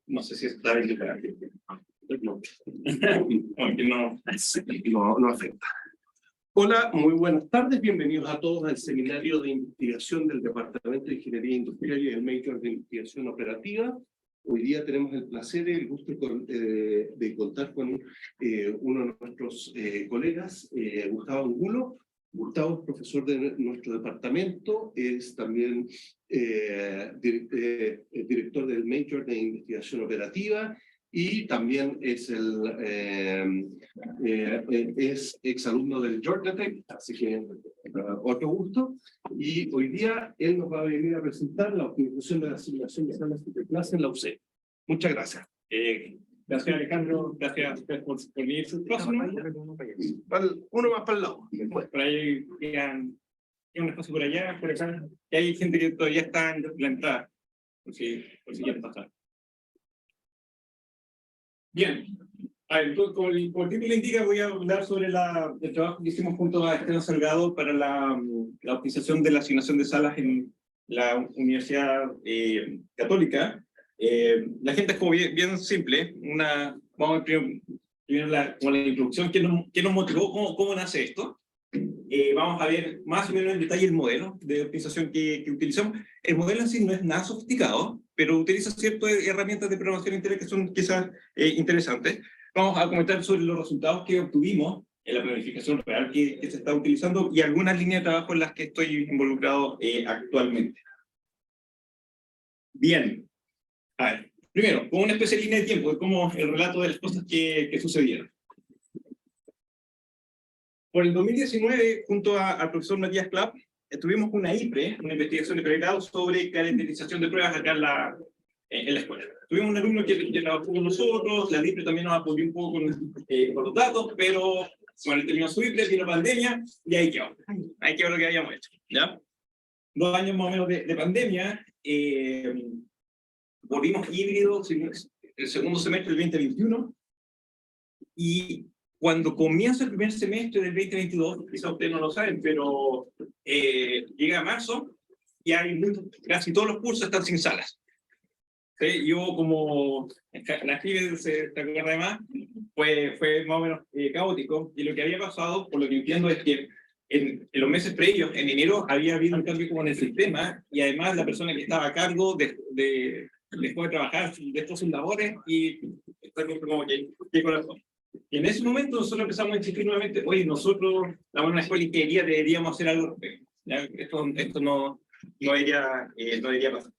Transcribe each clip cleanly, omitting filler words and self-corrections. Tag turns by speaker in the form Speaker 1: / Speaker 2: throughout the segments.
Speaker 1: No sé si está bien. No afecta. Hola, muy buenas tardes. Bienvenidos a todos al seminario de investigación del Departamento de Ingeniería Industrial y el Major de Investigación Operativa. Hoy día tenemos el placer y el gusto de contar con uno de nuestros colegas, Gustavo Angulo. Gustavo es profesor de nuestro departamento, es también director del Major de Investigación Operativa y también es exalumno del Georgia Tech, así que otro gusto. Y hoy día él nos va a venir a presentar la optimización de la asignación de salas de clase en la UC. Muchas gracias.
Speaker 2: Gracias, Alejandro. Gracias por venir.
Speaker 1: Uno más para el lado.
Speaker 2: Por ahí quedan un espacio por allá, por acá. Y hay gente que todavía está en la entrada, por si quieren pasar. Bien. A ver, como el título indica, voy a hablar sobre el trabajo que hicimos junto a Esteban Salgado para la optimización de la asignación de salas en la Universidad Católica. La gente es como bien simple. Vamos a ver primero la introducción, ¿qué nos motivó? ¿Cómo nace esto? Vamos a ver más o menos en detalle el modelo de optimización que utilizamos. El modelo en sí no es nada sofisticado, pero utiliza ciertas herramientas de programación interna que son quizás interesantes. Vamos a comentar sobre los resultados que obtuvimos en la planificación real que se está utilizando y algunas líneas de trabajo en las que estoy involucrado actualmente. Bien. A ver, primero, con una especie de línea de tiempo, como el relato de las cosas que sucedieron. Por el 2019, junto al profesor Matías Clapp, tuvimos una IPRE, una investigación de pregrado sobre caracterización de pruebas acá en la escuela. Tuvimos un alumno que trabajó con nosotros, la IPRE también nos apoyó un poco con los datos, pero bueno, terminó su IPRE, vino pandemia, y ahí quedó. Ahí quedó lo que habíamos hecho, ¿ya? 2 años más o menos de pandemia, volvimos híbridos el segundo semestre del 2021, y cuando comienza el primer semestre del 2022, quizá ustedes no lo saben, pero llega marzo y casi todos los cursos están sin salas. ¿Sí? Yo como la escribe se acuerda además, fue más o menos caótico, y lo que había pasado, por lo que entiendo, es que en los meses previos, en enero, había habido un cambio como en el sistema, y además la persona que estaba a cargo dejó de trabajar, dejó sus labores, y está como que ¿qué corazón? Y en ese momento nosotros empezamos a insistir nuevamente, oye, nosotros, la buena escuela de ingeniería, deberíamos hacer algo. Esto no debería pasar.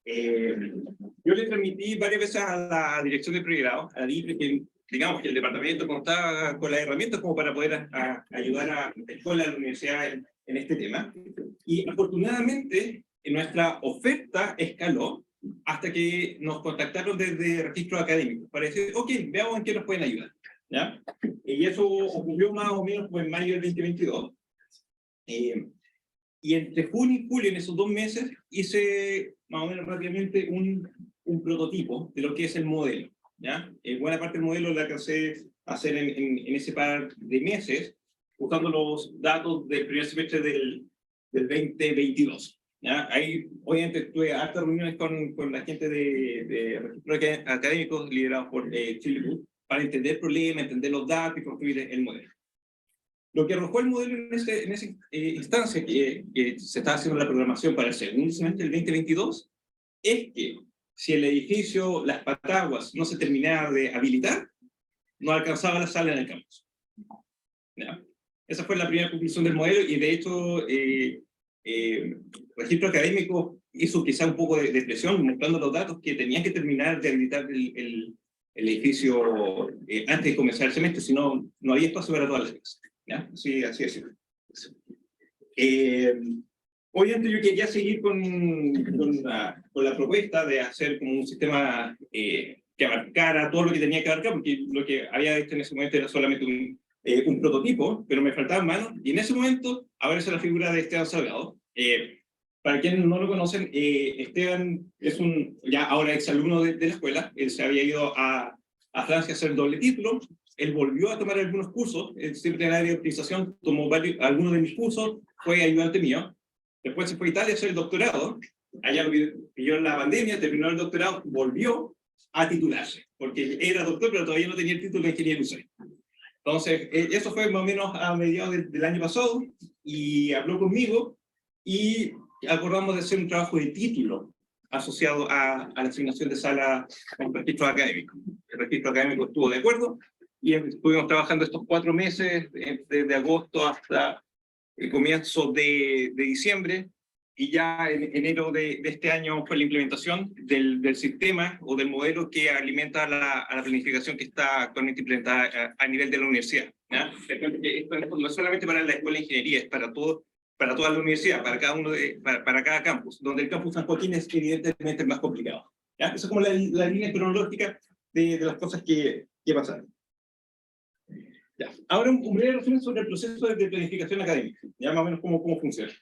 Speaker 2: Yo le transmití varias veces a la dirección de pregrado, a la IPRE, que digamos que el departamento contaba con las herramientas como para poder ayudar a la escuela, a la universidad en este tema. Y afortunadamente, nuestra oferta escaló hasta que nos contactaron desde registros académicos para decir, ok, veamos en qué nos pueden ayudar, ¿ya? Y eso ocurrió más o menos en mayo del 2022. Y entre junio y julio, en esos 2 meses, hice más o menos rápidamente un prototipo de lo que es el modelo, ¿ya? Buena parte del modelo la alcancé a hacer en ese par de meses, usando los datos del primer semestre del 2022. ¿Ya? Ahí, obviamente, tuve hartas reuniones con la gente de registros académicos liderados por Chile para entender el problema, entender los datos y construir el modelo. Lo que arrojó el modelo en esa instancia que se estaba haciendo la programación para el segundo semestre del 2022 es que si el edificio Las Pataguas no se terminaba de habilitar, no alcanzaba la sala en el campus. ¿Ya? Esa fue la primera conclusión del modelo, y de hecho registro académico hizo quizá un poco de presión mostrando los datos que tenían que terminar de habilitar el edificio antes de comenzar el semestre, si no, no había espacio para todas las clases. ¿Ya? Así es. Obviamente yo quería seguir con la propuesta de hacer como un sistema que abarcara todo lo que tenía que abarcar, porque lo que había hecho en ese momento era solamente un prototipo, pero me faltaban manos, y en ese momento aparece la figura de Esteban Salgado. Para quienes no lo conocen, Esteban es ya ahora exalumno de la escuela. Él se había ido a Francia a hacer el doble título. Él volvió a tomar algunos cursos, siempre en el área de optimización, tomó algunos de mis cursos, fue ayudante mío. Después se fue a Italia a hacer el doctorado, allá lo pilló en la pandemia, terminó el doctorado, volvió a titularse, porque era doctor, pero todavía no tenía el título de ingeniero industrial. Entonces, eso fue más o menos a mediados del año pasado, y habló conmigo, y acordamos de hacer un trabajo de título asociado a la asignación de sala con registro académico. El registro académico estuvo de acuerdo, y estuvimos trabajando estos 4 meses, desde agosto hasta el comienzo de diciembre, y ya en enero de este año fue la implementación del sistema o del modelo que alimenta a la planificación que está actualmente implementada a nivel de la universidad, ¿ya? Esto no es solamente para la escuela de ingeniería, es para toda la universidad, para cada campus, donde el campus San Joaquín es evidentemente más complicado, ¿ya? Eso es como la línea cronológica de las cosas que pasaron. Ya. Ahora un breve resumen sobre el proceso de planificación académica, ya más o menos cómo funciona.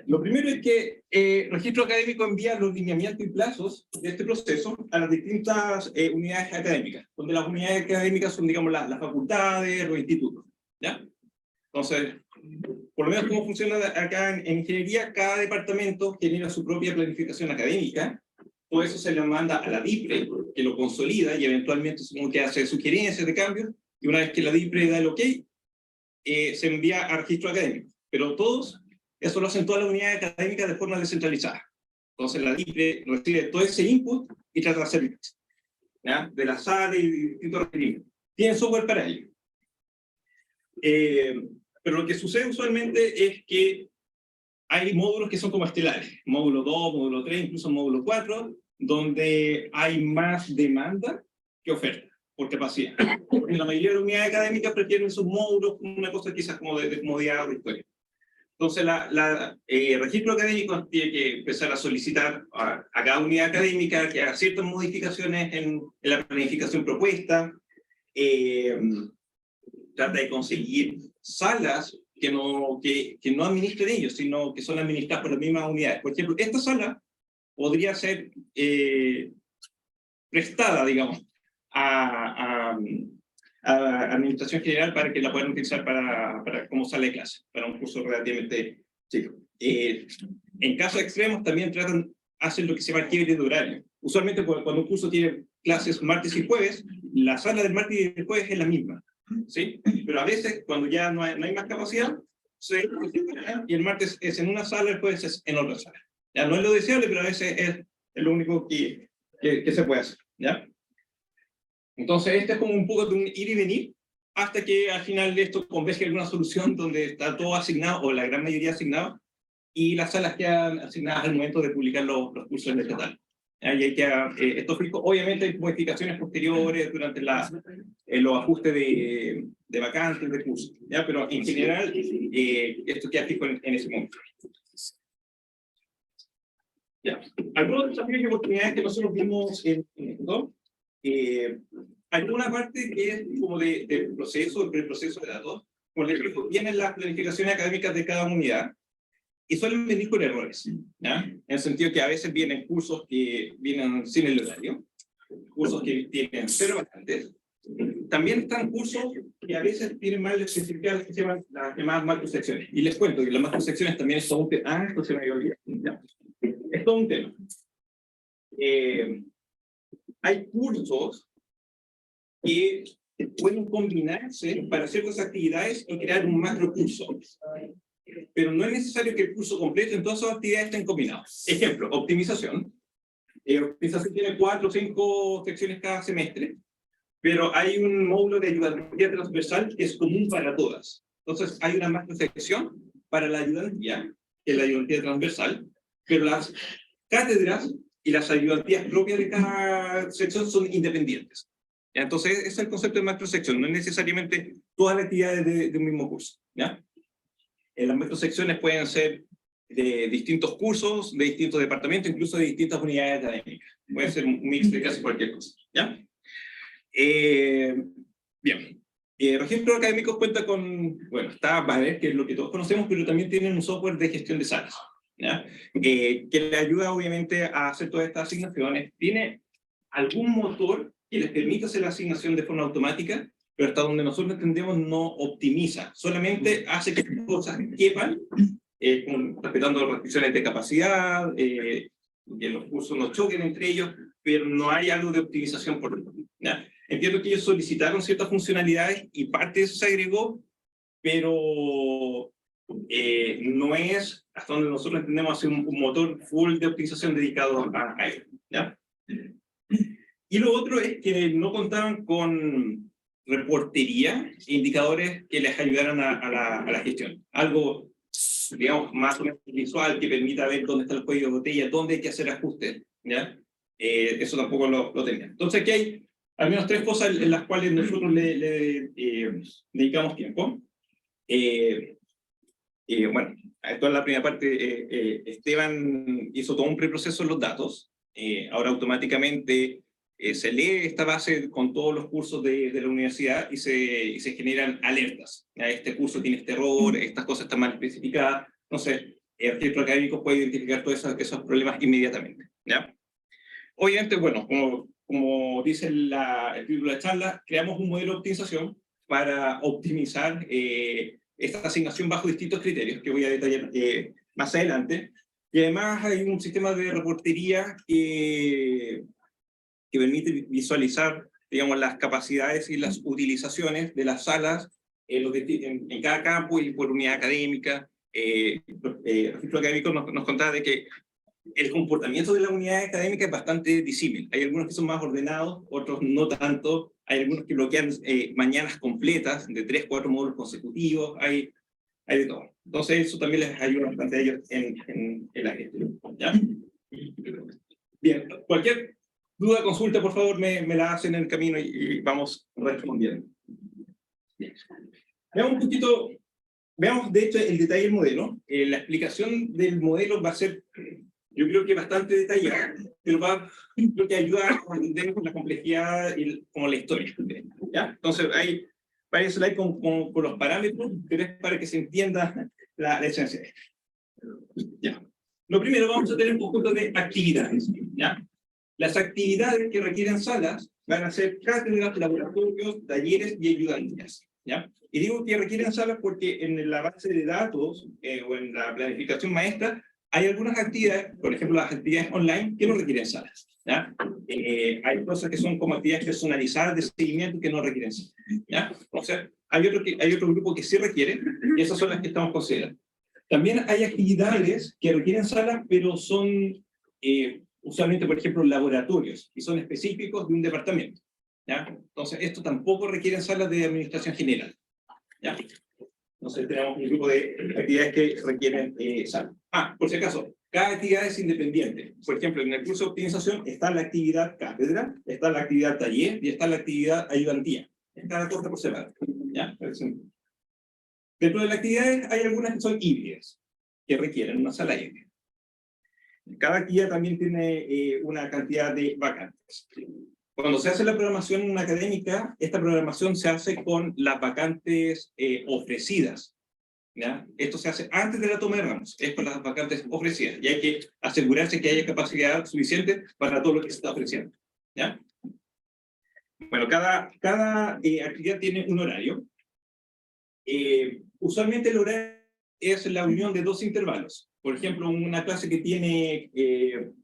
Speaker 2: Lo primero es que el registro académico envía los lineamientos y plazos de este proceso a las distintas unidades académicas, donde las unidades académicas son, digamos, las facultades, los institutos, ¿ya? Entonces, por lo menos cómo funciona acá en ingeniería, cada departamento genera su propia planificación académica, todo eso se le manda a la DIPRE, que lo consolida y eventualmente supongo que hace sugerencias de cambios, y una vez que la DIPRE da el OK, se envía a registro académico, pero eso lo hacen todas las unidades académicas de forma descentralizada. Entonces la DIPRE recibe todo ese input y trata de hacer, ¿ya?, de la sala y distintos requerimientos. Tienen software para ello. Pero lo que sucede usualmente es que hay módulos que son como estelares, módulo 2, módulo 3, incluso módulo 4, donde hay más demanda que oferta por capacidad. En la mayoría de las unidades académicas prefieren esos módulos como una cosa quizás como de comodidad o de historia. Entonces, el registro académico tiene que empezar a solicitar a cada unidad académica que haga ciertas modificaciones en la planificación propuesta, trata de conseguir salas que no administren ellos, sino que son administradas por las mismas unidades. Por ejemplo, esta sala podría ser prestada, digamos, a Administración General para que la puedan utilizar como sala de clase, para un curso relativamente chico. En casos extremos también hacen lo que se llama quiebre de horario. Usualmente cuando un curso tiene clases martes y jueves, la sala del martes y del jueves es la misma, ¿sí? Pero a veces, cuando ya no hay más capacidad, y el martes es en una sala, el jueves es en otra sala. Ya no es lo deseable, pero a veces es lo único que se puede hacer, ¿ya? Entonces, este es como un poco de un ir y venir, hasta que al final de esto converge en una solución donde está todo asignado, o la gran mayoría asignado, y las salas quedan asignadas al momento de publicar los cursos en el estatal. Y hay que estos fijos, obviamente hay modificaciones posteriores durante los ajustes de vacantes de cursos, ¿ya? Pero en general esto queda fijo en ese momento. Ya. Algunos desafíos y oportunidades que nosotros vimos en esto. Hay una parte que es como del proceso, del preproceso de datos, con el que vienen las planificaciones académicas de cada unidad, y suelen venir con errores, ¿ya? En el sentido que a veces vienen cursos que vienen sin el horario, cursos que tienen 0 vacantes. También están cursos que a veces tienen mal especificadas, que se llaman las llamadas macrosecciones. Y les cuento que las macrosecciones también son un tema. Esto se me había olvidado. ¿Ya? Es todo un tema. Hay cursos que pueden combinarse para ciertas actividades y crear un macro curso. Pero no es necesario que el curso completo en todas sus actividades estén combinados. Ejemplo, optimización. Optimización tiene 4 o 5 secciones cada semestre, pero hay un módulo de ayudantía transversal que es común para todas. Entonces, hay una macro sección para la ayudantía, que es la ayudantía transversal, pero las cátedras y las ayudantías propias de cada sección son independientes. ¿Ya? Entonces, ese es el concepto de macrosección, no es necesariamente todas las actividades de un mismo curso, ¿ya? Las macrosecciones pueden ser de distintos cursos, de distintos departamentos, incluso de distintas unidades académicas. Puede ser un mix de casi cualquier cosa, ¿ya? Bien. Registros académicos cuenta con, bueno, está Bader, que es lo que todos conocemos, pero también tienen un software de gestión de salas, ¿ya? Que le ayuda obviamente a hacer todas estas asignaciones. Tiene algún motor que les permite hacer la asignación de forma automática, pero hasta donde nosotros entendemos no optimiza, solamente hace que las cosas quepan respetando las restricciones de capacidad, que los cursos no choquen entre ellos, pero no hay algo de optimización por dentro, ¿ya? Entiendo que ellos solicitaron ciertas funcionalidades y parte de eso se agregó, pero no es, hasta donde nosotros entendemos, hacer un motor full de optimización dedicado a ello, ¿ya? Y lo otro es que no contaban con reportería e indicadores que les ayudaran a la gestión. Algo, digamos, más o menos visual que permita ver dónde está el cuello de botella, dónde hay que hacer ajustes, ¿ya? Eso tampoco lo tenían. Entonces aquí hay al menos 3 cosas en las cuales nosotros le dedicamos tiempo. Bueno, esto en la primera parte, Esteban hizo todo un preproceso en los datos. Ahora automáticamente se lee esta base con todos los cursos de la universidad y se generan alertas. ¿Ya? Este curso tiene este error, estas cosas están mal especificadas. Entonces, el registro académico puede identificar todos esos problemas inmediatamente, ¿ya? Obviamente, bueno, como dice el título de la charla, creamos un modelo de optimización para optimizar esta asignación bajo distintos criterios que voy a detallar más adelante. Y además hay un sistema de reportería que permite visualizar, digamos, las capacidades y las utilizaciones de las salas en cada campo y por unidad académica. El registro académico nos contaba de que el comportamiento de la unidad académica es bastante disímil. Hay algunos que son más ordenados, otros no tanto. Hay algunos que bloquean mañanas completas de 3, 4 módulos consecutivos. Hay de todo. Entonces eso también les ayuda bastante a ellos en la gestión, ¿ya? Bien, cualquier duda, consulta, por favor, me la hacen en el camino y vamos respondiendo. Bien. Veamos un poquito, veamos de hecho el detalle del modelo. La explicación del modelo va a ser, yo creo que bastante detallada, pero creo que ayuda a entender la complejidad y como la historia, ¿ya? Entonces hay varios slides con los parámetros, pero es para que se entienda la esencia. Ya. Lo primero, vamos a tener un conjunto de actividades, ¿ya? Las actividades que requieren salas van a ser cátedras, laboratorios, talleres y ayudantías, ¿ya? Y digo que requieren salas porque en la base de datos o en la planificación maestra hay algunas actividades, por ejemplo las actividades online, que no requieren salas, ¿ya? Hay cosas que son como actividades personalizadas de seguimiento que no requieren salas, ¿ya? O sea, hay otro grupo que sí requiere, y esas son las que estamos considerando. También hay actividades que requieren salas, pero son usualmente, por ejemplo, laboratorios, y son específicos de un departamento, ¿ya? Entonces, esto tampoco requieren salas de administración general, ¿ya? Entonces, tenemos un grupo de actividades que requieren salas. Por si acaso, cada actividad es independiente. Por ejemplo, en el curso de optimización está la actividad cátedra, está la actividad taller y está la actividad ayudantía. Es cada cosa por separado, ¿ya? Dentro de las actividades hay algunas que son híbridas, que requieren una sala híbrida. Cada actividad también tiene una cantidad de vacantes. Cuando se hace la programación académica, esta programación se hace con las vacantes ofrecidas, ¿ya? Esto se hace antes de la toma de ramos, es con las vacantes ofrecidas, y hay que asegurarse que haya capacidad suficiente para todo lo que se está ofreciendo, ¿ya? Bueno, cada actividad tiene un horario. Usualmente el horario es la unión de 2 intervalos. Por ejemplo, una clase que tiene,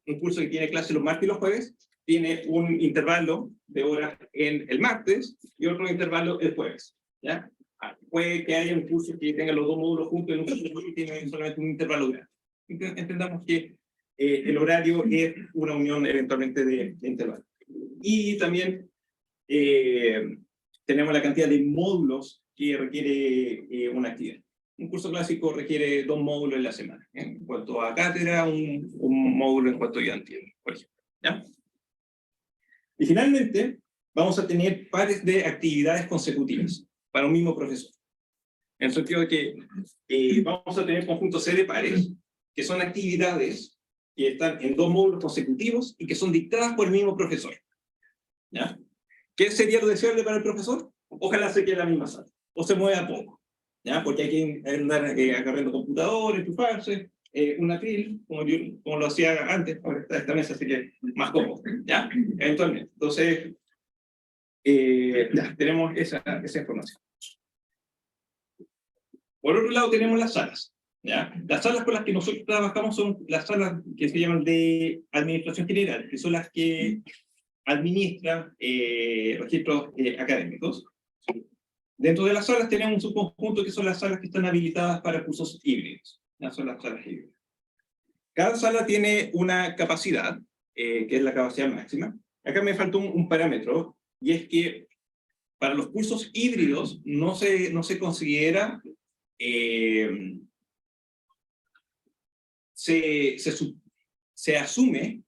Speaker 2: un curso que tiene clase los martes y los jueves, tiene un intervalo de horas en el martes y otro intervalo el jueves, ¿ya? Puede que haya un curso que tenga los 2 módulos juntos en un curso y tiene solamente un intervalo grande. Entendamos que el horario es una unión eventualmente de intervalos. Y también tenemos la cantidad de módulos que requiere una actividad. Un curso clásico requiere 2 módulos en la semana. En cuanto a cátedra, un módulo en cuanto a ayudantía, por ejemplo, ¿ya? Y finalmente, vamos a tener pares de actividades consecutivas para un mismo profesor. En el sentido de que vamos a tener conjuntos C de pares, que son actividades que están en 2 módulos consecutivos y que son dictadas por el mismo profesor, ¿ya? ¿Qué sería lo deseable para el profesor? Ojalá se quede en la misma sala, o se mueva poco, ¿ya? Porque hay que andar agarrando computadores, enchufarse, un atril, como lo hacía antes, ahora esta mesa así que más cómodo, ¿ya? Eventualmente. Entonces, ya, tenemos esa información. Por otro lado, tenemos las salas, ¿Ya? Las salas con las que nosotros trabajamos son las salas que se llaman de administración general, que son las que administran registros académicos. Dentro de las salas tenemos un subconjunto que son las salas que están habilitadas para cursos híbridos. Son las salas híbridas. Cada sala tiene una capacidad, que es la capacidad máxima. Acá me faltó un parámetro, y es que para los cursos híbridos no se considera, se asume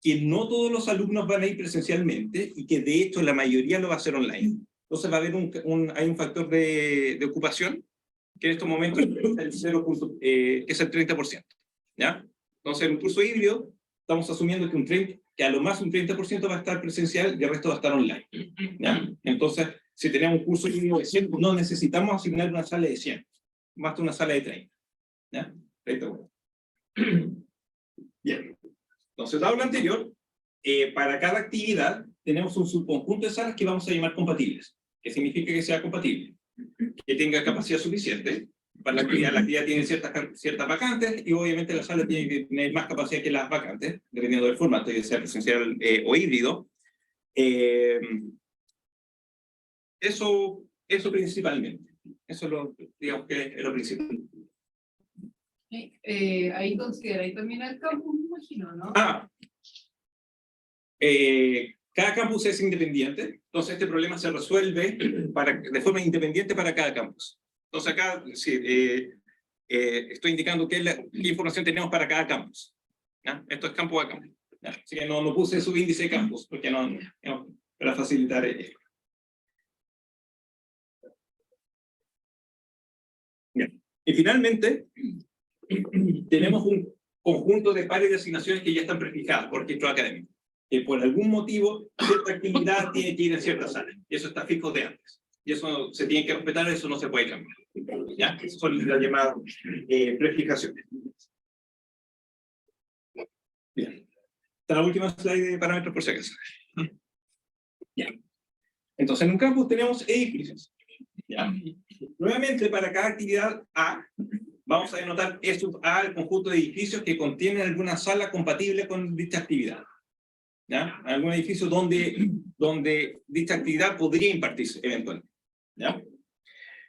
Speaker 2: que no todos los alumnos van a ir presencialmente y que de hecho la mayoría lo va a hacer online. Entonces va a haber hay un factor de ocupación que en estos momentos es el 30%. ¿Ya? Entonces en un curso híbrido estamos asumiendo que a lo más un 30% va a estar presencial y el resto va a estar online. ¿Ya? Entonces, si tenemos un curso híbrido de 100, no necesitamos asignar una sala de 100, basta una sala de 30. ¿Ya? 30, bueno. Bien. Entonces, dado lo anterior, para cada actividad tenemos un subconjunto de salas que vamos a llamar compatibles. ¿Qué significa que sea compatible? Que tenga capacidad suficiente. Para la actividad tiene ciertas vacantes, y obviamente la sala tiene que tener más capacidad que las vacantes, dependiendo del formato, ya sea presencial o híbrido. Eso principalmente. Eso digamos que es lo principal.
Speaker 3: Ahí consideráis también el campus, me imagino, ¿no?
Speaker 2: Cada campus es independiente, entonces este problema se resuelve de forma independiente para cada campus. Entonces acá sí, estoy indicando qué información tenemos para cada campus. ¿Ya? Esto es campus a campus. ¿Ya? Así que no puse subíndice de campus, porque para facilitar esto. Bien. Y finalmente, tenemos un conjunto de pares de asignaciones que ya están prefijadas por registro académico, que por algún motivo cierta actividad tiene que ir en cierta sala, y eso está fijo de antes, y eso se tiene que respetar, eso no se puede cambiar. ¿Ya? Esas son las llamadas prefijaciones. Bien. Esta es la última slide de parámetros por si acaso. Bien. Entonces en un campus tenemos edificios. ¿Ya? Nuevamente, para cada actividad A, vamos a denotar E sub A el conjunto de edificios que contienen alguna sala compatible con dicha actividad. ¿Ya? Algún edificio donde dicha actividad podría impartirse eventualmente. ¿Ya?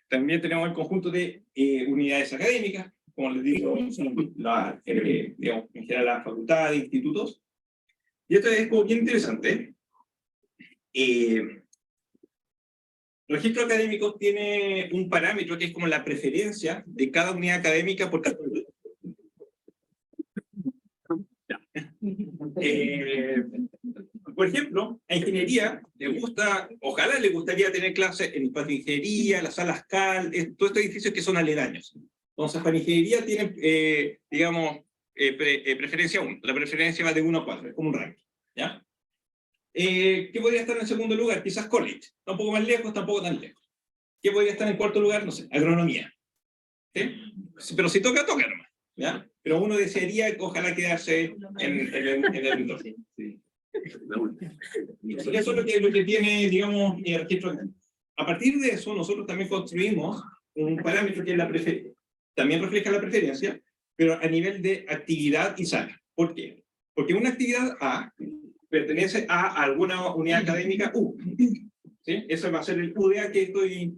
Speaker 2: También tenemos el conjunto de unidades académicas, como les digo, son digamos, en general las facultades, institutos. Y esto es como bien interesante. El registro académico tiene un parámetro que es como la preferencia de cada unidad académica por categoría. Por ejemplo, a ingeniería ojalá le gustaría tener clases en el patio de ingeniería, las salas CAL, todos estos edificios que son aledaños. Entonces, para ingeniería tienen, digamos, preferencia 1. La preferencia va de 1 a 4, es como un ranking. ¿Ya? ¿Qué podría estar en segundo lugar? Quizás college. Tampoco más lejos, tampoco tan lejos. ¿Qué podría estar en cuarto lugar? No sé, agronomía. ¿Sí? Pero si toca, toca nomás. ¿Ya? Pero uno desearía, ojalá, quedarse en el entorno. Sí. Eso es lo que tiene, digamos, el registro académico. A partir de eso, nosotros también construimos un parámetro que es la preferencia. También refleja la preferencia, pero a nivel de actividad y sala. ¿Por qué? Porque una actividad A pertenece a alguna unidad académica U. ¿Sí? Eso va a ser el UDA que estoy,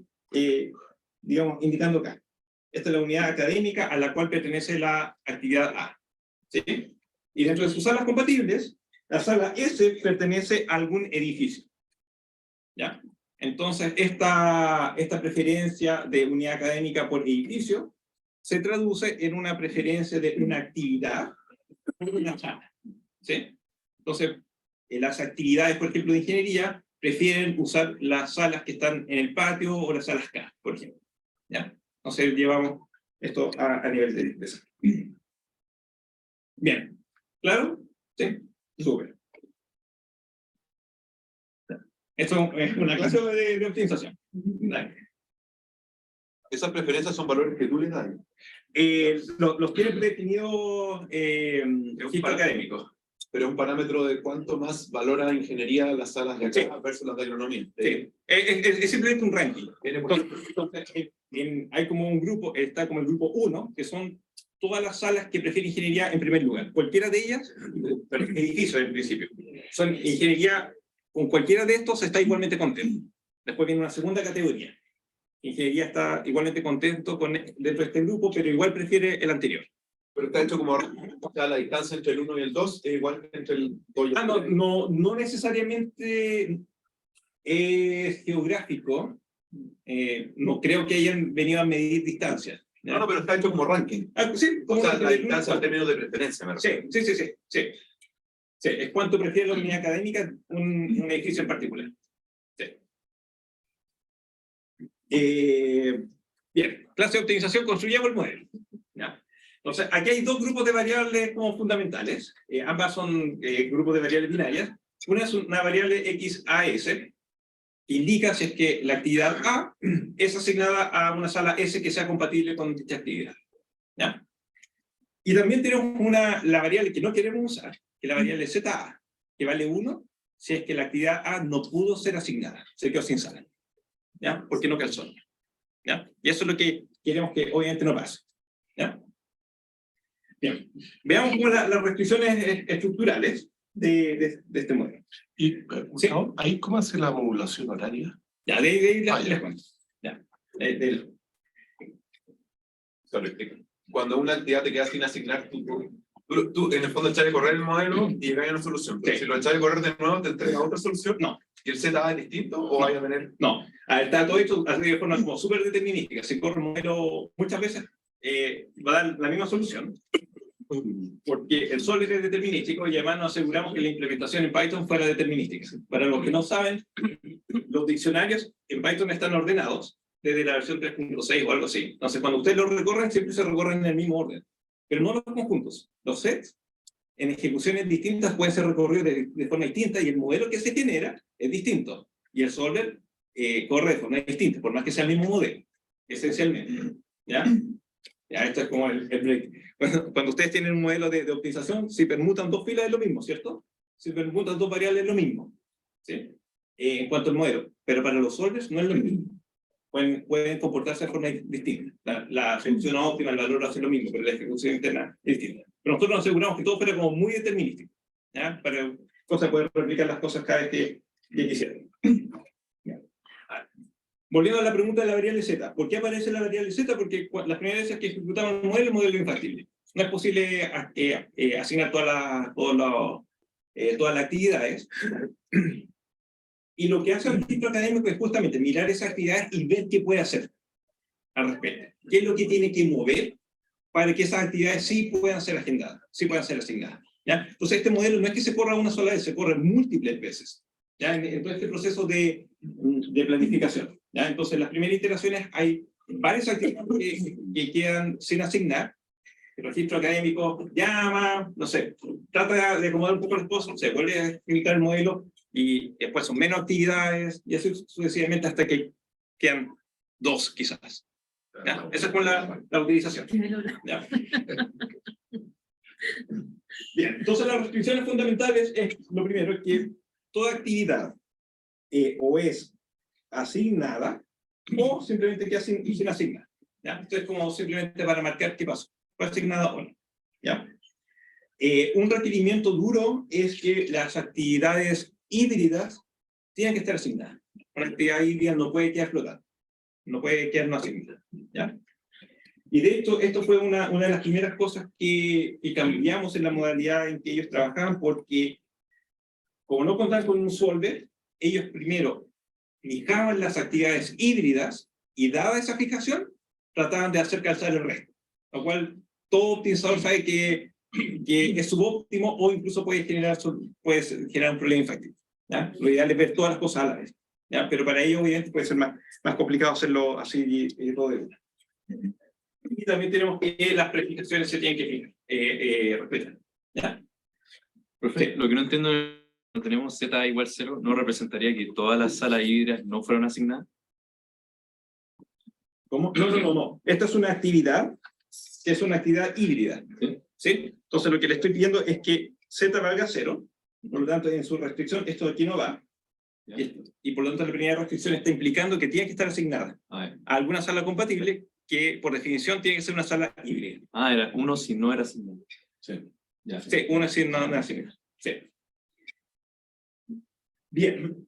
Speaker 2: digamos, indicando acá. Esta es la unidad académica a la cual pertenece la actividad A. ¿Sí? Y dentro de sus salas compatibles, la sala S pertenece a algún edificio. ¿Ya? Entonces, esta preferencia de unidad académica por edificio se traduce en una preferencia de una actividad por una sala. ¿Sí? Entonces, las actividades, por ejemplo, de ingeniería, prefieren usar las salas que están en el patio o las salas K, por ejemplo. ¿Ya? Entonces, llevamos esto a nivel de sala. Bien. ¿Claro? Sí. Súper. Esto es una clase de optimización.
Speaker 4: ¿Esas preferencias son valores que tú les das?
Speaker 2: Los tiene predefinidos registro académico.
Speaker 4: Pero es un parámetro de cuánto más valora ingeniería las salas de acá versus las de agronomía.
Speaker 2: Sí, es simplemente un ranking.
Speaker 4: Viene por-
Speaker 2: Entonces, hay como un grupo, está como el grupo 1, que son todas las salas que prefieren ingeniería en primer lugar. Cualquiera de ellas, pero edificios en principio, son ingeniería, con cualquiera de estos está igualmente contento. Después viene una segunda categoría. Ingeniería está igualmente contento dentro de este grupo, pero igual prefiere el anterior.
Speaker 4: Pero está hecho como, o sea, la distancia entre el 1 y el 2 es igual que entre el 2 y el 3.
Speaker 2: No necesariamente es geográfico. No creo que hayan venido a medir distancias. ¿Ya?
Speaker 4: No, pero está hecho como ranking.
Speaker 2: Sí,
Speaker 4: O sea, la
Speaker 2: de-
Speaker 4: distancia en términos de preferencia, me refiero.
Speaker 2: Sí. Sí, es cuánto prefiere la unidad académica un edificio en particular. Sí. Bien, clase de optimización, construyamos el modelo. ¿Ya? Entonces, aquí hay dos grupos de variables como fundamentales. Ambas son grupos de variables binarias. Una es una variable XAS, que indica si es que la actividad A es asignada a una sala S que sea compatible con dicha actividad. ¿Ya? Y también tenemos la variable que no queremos usar, que es la variable ZA, que vale 1 si es que la actividad A no pudo ser asignada, se quedó sin sala. ¿Ya? Porque no calzó. ¿Ya? Y eso es lo que queremos que obviamente no pase. ¿Ya? Bien. Veamos cómo las restricciones estructurales de este modelo.
Speaker 1: Y,
Speaker 2: Sí.
Speaker 1: ¿no? ¿Ahí cómo hace la modulación horaria?
Speaker 2: Ya, de ahí
Speaker 1: ya.
Speaker 2: les cuento. Ya.
Speaker 4: Solo explico. Cuando una actividad te queda sin asignar, tú en el fondo echas a correr el modelo y llegas a una solución. Pero
Speaker 2: Sí.
Speaker 4: si lo echas a correr de nuevo, te entrega otra solución.
Speaker 2: No.
Speaker 4: ¿Y el ZA es distinto o vaya a tener?
Speaker 2: No, a ver, está todo esto así de forma como súper determinística. Si corre el modelo muchas veces, va a dar la misma solución, porque el Solver es determinístico y además nos aseguramos que la implementación en Python fuera determinística. Para los que no saben, los diccionarios en Python están ordenados desde la versión 3.6 o algo así. Entonces, cuando ustedes lo recorren, siempre se recorren en el mismo orden, pero no los conjuntos. Los sets en ejecuciones distintas pueden ser recorridos de forma distinta y el modelo que se genera es distinto. Y el solver corre de forma distinta, por más que sea el mismo modelo, esencialmente. ¿Ya? Ya, esto es como el break. Cuando ustedes tienen un modelo de optimización, si permutan dos filas es lo mismo, ¿cierto? Si permutan dos variables es lo mismo. ¿Sí? En cuanto al modelo. Pero para los solvers no es lo mismo. Pueden comportarse de forma distinta. La solución óptima, el valor hace lo mismo, pero la ejecución interna es distinta. Pero nosotros nos aseguramos que todo fuera como muy determinístico, ¿ya? Para poder replicar las cosas cada vez que quisieran. Volviendo a la pregunta de la variable Z. ¿Por qué aparece la variable Z? Porque las primeras veces que ejecutamos el modelo es infactible. No es posible asignar todas las actividades. Y lo que hace el registro académico es justamente mirar esas actividades y ver qué puede hacer al respecto. ¿Qué es lo que tiene que mover para que esas actividades sí puedan ser agendadas, sí puedan ser asignadas? ¿Ya? Entonces este modelo no es que se corra una sola vez, se corre múltiples veces, ¿ya? En todo este proceso de planificación. ¿Ya? Entonces en las primeras iteraciones hay varias actividades que quedan sin asignar. El registro académico llama, no sé, trata de acomodar un poco las cosas, se vuelve a explicar el modelo y después son menos actividades y así sucesivamente hasta que quedan dos quizás. ¿Ya? Esa es con la utilización. ¿Ya? Bien, entonces las restricciones fundamentales es, lo primero es que toda actividad o es asignada o simplemente queda sin asignar. ¿Ya? Esto es como simplemente para marcar qué pasó, fue asignada o no. ¿Ya? Un requerimiento duro es que las actividades híbridas tienen que estar asignadas. Una actividad híbrida no puede quedar flotando, no puede quedar no asignada. ¿Ya? Y de hecho, esto fue una de las primeras cosas que cambiamos en la modalidad en que ellos trabajaban, porque como no contaban con un solver, ellos primero fijaban las actividades híbridas y dada esa fijación, trataban de hacer calzar el resto. Lo cual todo optimizador sabe que es subóptimo o incluso puede generar un problema infactible. ¿Ya? Lo ideal es ver todas las cosas a la vez. ¿Ya? Pero para ello, obviamente, puede ser más complicado hacerlo así y todo de una. Y también tenemos que las prefixaciones se tienen que respetar. ¿Ya?
Speaker 5: Profe, lo que no entiendo es que cuando tenemos Z igual 0, ¿no representaría que todas las salas híbridas no fueron asignadas?
Speaker 2: ¿Cómo? No. Esta es una actividad que es una actividad híbrida. ¿Sí? Entonces lo que le estoy pidiendo es que Z valga 0, por lo tanto en su restricción esto de aquí no va,
Speaker 5: Ya.
Speaker 2: y por lo tanto la primera restricción está implicando que tiene que estar asignada
Speaker 5: A ver.
Speaker 2: a alguna sala compatible que por definición tiene que ser una sala híbrida.
Speaker 5: Ah, era uno si no era asignado.
Speaker 2: Sí.
Speaker 5: Ya.
Speaker 2: Sí, una sí, no asignada. Sí. Bien.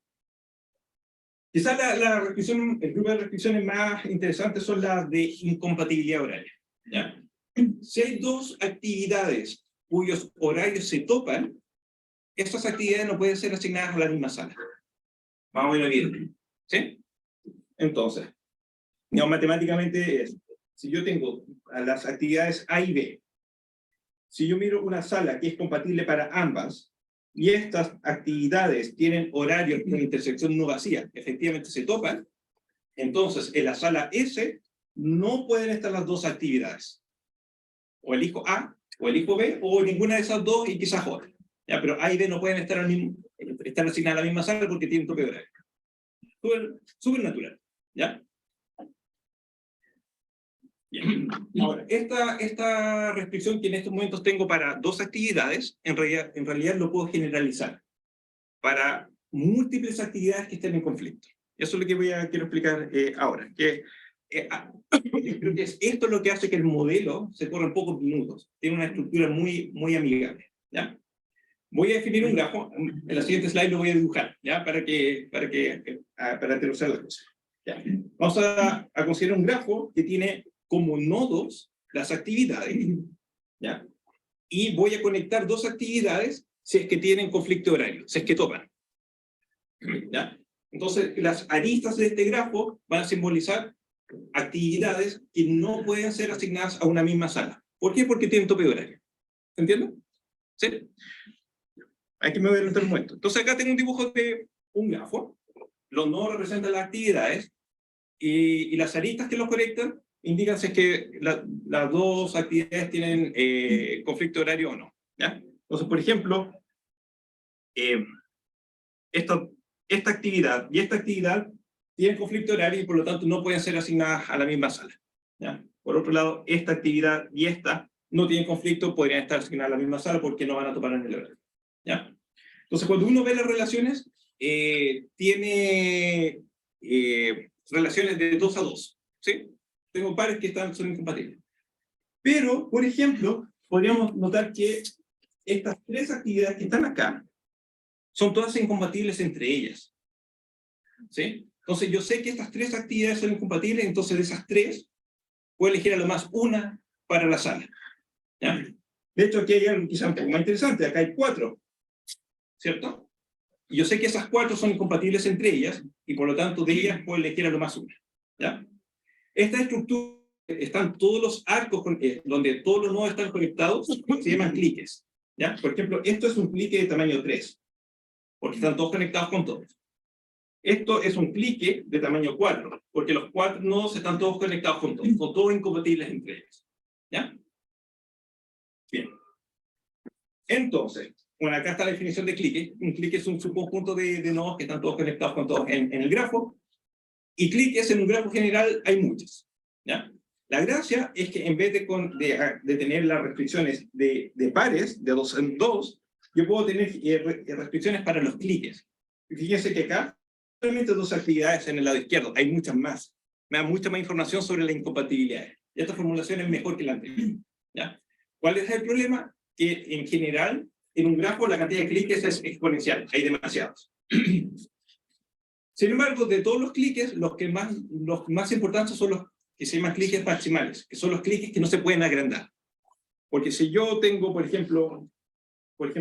Speaker 2: Quizás la restricción, el grupo de restricciones más interesantes son las de incompatibilidad horaria. ¿Ya? Si hay dos actividades cuyos horarios se topan, estas actividades no pueden ser asignadas a la misma sala. Vamos a ver bien. ¿Sí? Entonces, no, matemáticamente es, si yo tengo a las actividades A y B, si yo miro una sala que es compatible para ambas, y estas actividades tienen horarios con intersección no vacía, efectivamente se topan, entonces en la sala S no pueden estar las dos actividades. O elijo A, o elijo B, o ninguna de esas dos y quizás otra. ¿Ya? Pero A y B no pueden estar asignadas a la misma sala porque tienen tope de horario. Súper natural. ¿Ya? Bien. Ahora, esta restricción que en estos momentos tengo para dos actividades, en realidad lo puedo generalizar para múltiples actividades que estén en conflicto. Eso es lo que quiero explicar ahora. Creo que esto es lo que hace que el modelo se corra en pocos minutos. Tiene una estructura muy, muy amigable. ¿Ya? Voy a definir un grafo. En la siguiente slide lo voy a dibujar, ¿ya? para aterrizar las cosas. ¿Ya? Vamos a considerar un grafo que tiene como nodos las actividades, ¿ya? Y voy a conectar dos actividades si es que tienen conflicto de horario, si es que topan. ¿Ya? Entonces, las aristas de este grafo van a simbolizar actividades que no pueden ser asignadas a una misma sala. ¿Por qué? Porque tienen tope de horario. ¿Se entiende? ¿Sí? Aquí me voy a adelantar un momento. Entonces, acá tengo un dibujo de un grafo. Los nodos representan las actividades y las aristas que los conectan indican si es que las dos actividades tienen conflicto de horario o no. ¿Ya? Entonces, por ejemplo, esta actividad y esta actividad tienen conflicto de horario y por lo tanto no pueden ser asignadas a la misma sala. ¿Ya? Por otro lado, esta actividad y esta no tienen conflicto, podrían estar asignadas a la misma sala porque no van a topar en el horario. ¿Ya? Entonces, cuando uno ve las relaciones, tiene relaciones de 2 a 2. ¿Sí? Tengo pares que son incompatibles. Pero, por ejemplo, podríamos notar que estas tres actividades que están acá son todas incompatibles entre ellas. ¿Sí? Entonces, yo sé que estas tres actividades son incompatibles, entonces de esas tres, puedo elegir a lo más una para la sala. ¿Ya? De hecho, aquí hay algo quizá un poco más interesante. Acá hay 4. ¿Cierto? Y yo sé que esas 4 son incompatibles entre ellas, y por lo tanto de ellas puedo elegir a lo más una. ¿Ya? Esta estructura, están todos los arcos donde todos los nodos están conectados, se llaman cliques. ¿Ya? Por ejemplo, esto es un clique de tamaño 3, porque están todos conectados con todos. Esto es un clique de tamaño 4, porque los 4 nodos están todos conectados con todos, son todos incompatibles entre ellos. ¿Ya? Bien. Entonces, bueno, acá está la definición de clique. Un clique es un subconjunto de nodos que están todos conectados con todos en el grafo. Y cliques en un grafo general hay muchos. ¿Ya? La gracia es que en vez de tener las restricciones de pares, de 2 en 2, yo puedo tener restricciones para los cliques. Y fíjense que acá solamente 2 actividades en el lado izquierdo, hay muchas más. Me da mucha más información sobre la incompatibilidad. Y esta formulación es mejor que la anterior. ¿Ya? ¿Cuál es el problema? Que en general, en un grafo la cantidad de cliques es exponencial, hay demasiados. Sin embargo, de todos los cliques, los más importantes son los que se llaman cliques maximales, que son los cliques que no se pueden agrandar. Porque si yo tengo, por ejemplo,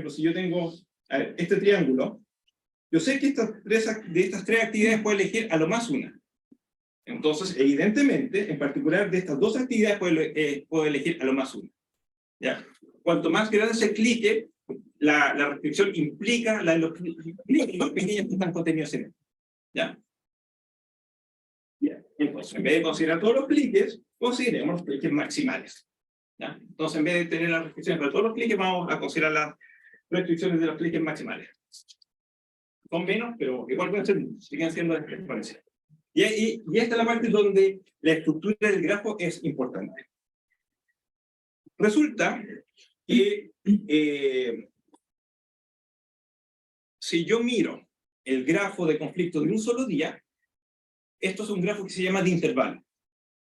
Speaker 2: si yo tengo este triángulo, yo sé que de estas tres actividades puedo elegir a lo más una. Entonces, evidentemente, en particular de estas 2 actividades puedo elegir a lo más una. ¿Ya? Cuanto más grande es el clique, la restricción implica los cliques pequeños que están contenidos en él. ¿Ya? Bien. Entonces, en vez de considerar todos los cliques, consideremos los cliques maximales. ¿Ya? Entonces, en vez de tener las restricciones para todos los cliques, vamos a considerar las restricciones de los cliques maximales. Son menos, pero igual pueden ser, siguen siendo exponenciales. Y esta es la parte donde la estructura del grafo es importante. Resulta que si yo miro el grafo de conflicto de un solo día, esto es un grafo que se llama de intervalo.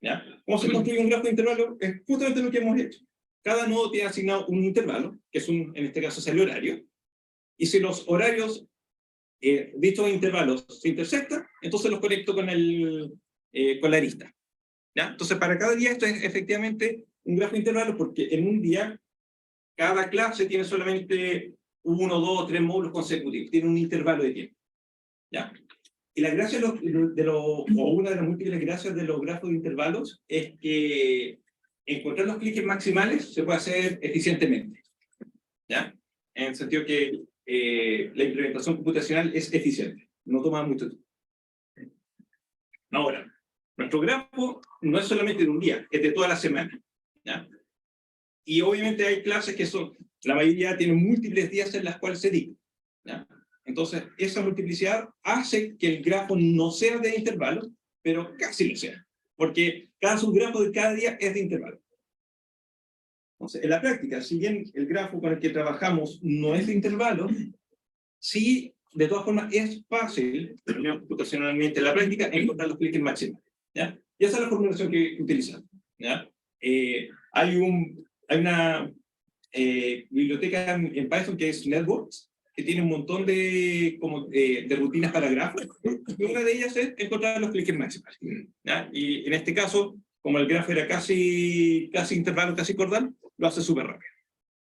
Speaker 2: ¿Ya? ¿Cómo se construye un grafo de intervalo? Es justamente lo que hemos hecho. Cada nodo tiene asignado un intervalo, que es en este caso es el horario, y si los horarios dichos intervalos se intersectan, entonces los conecto con la arista. ¿Ya? Entonces, para cada día esto es efectivamente un grafo de intervalos, porque en un día cada clase tiene solamente 1, 2, 3 módulos consecutivos, tiene un intervalo de tiempo. ¿Ya? Y la gracia o una de las múltiples gracias de los grafos de intervalos es que encontrar los cliques maximales se puede hacer eficientemente. ¿Ya? En el sentido que la implementación computacional es eficiente, no toma mucho tiempo. Ahora, nuestro grafo no es solamente de un día, es de toda la semana. ¿Ya? Y obviamente hay clases que son, la mayoría tienen múltiples días en las cuales se dictan. ¿Ya? Entonces, esa multiplicidad hace que el grafo no sea de intervalo, pero casi lo sea, porque cada subgrafo de cada día es de intervalo. Entonces, en la práctica, si bien el grafo con el que trabajamos no es de intervalo, sí, de todas formas, es fácil, computacionalmente en la práctica, encontrar los cliques máximos. ¿Ya? Y esa es la formulación que utilizamos. ¿Ya? Hay una biblioteca en Python que es Networks, que tiene un montón de rutinas para grafos, y una de ellas es encontrar los cliques máximos. ¿Ya? Y en este caso, como el grafo era casi intervalo, casi cordal, lo hace súper rápido.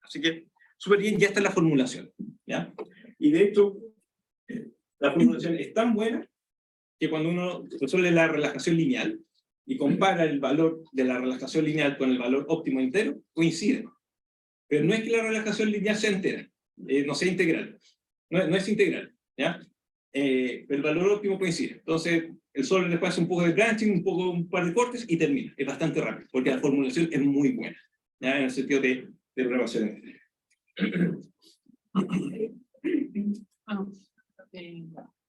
Speaker 2: Así que, súper bien, ya está la formulación. ¿Ya? Y de hecho, la formulación es tan buena que cuando uno resuelve la relajación lineal y compara el valor de la relajación lineal con el valor óptimo entero, coinciden. Pero no es que la relajación lineal sea entera, no sea integral. No es integral. ¿Ya? El valor óptimo coincide. Entonces, el solver después hace un poco de branching, un par de cortes y termina. Es bastante rápido, porque la formulación es muy buena. ¿Ya? En el sentido de programación.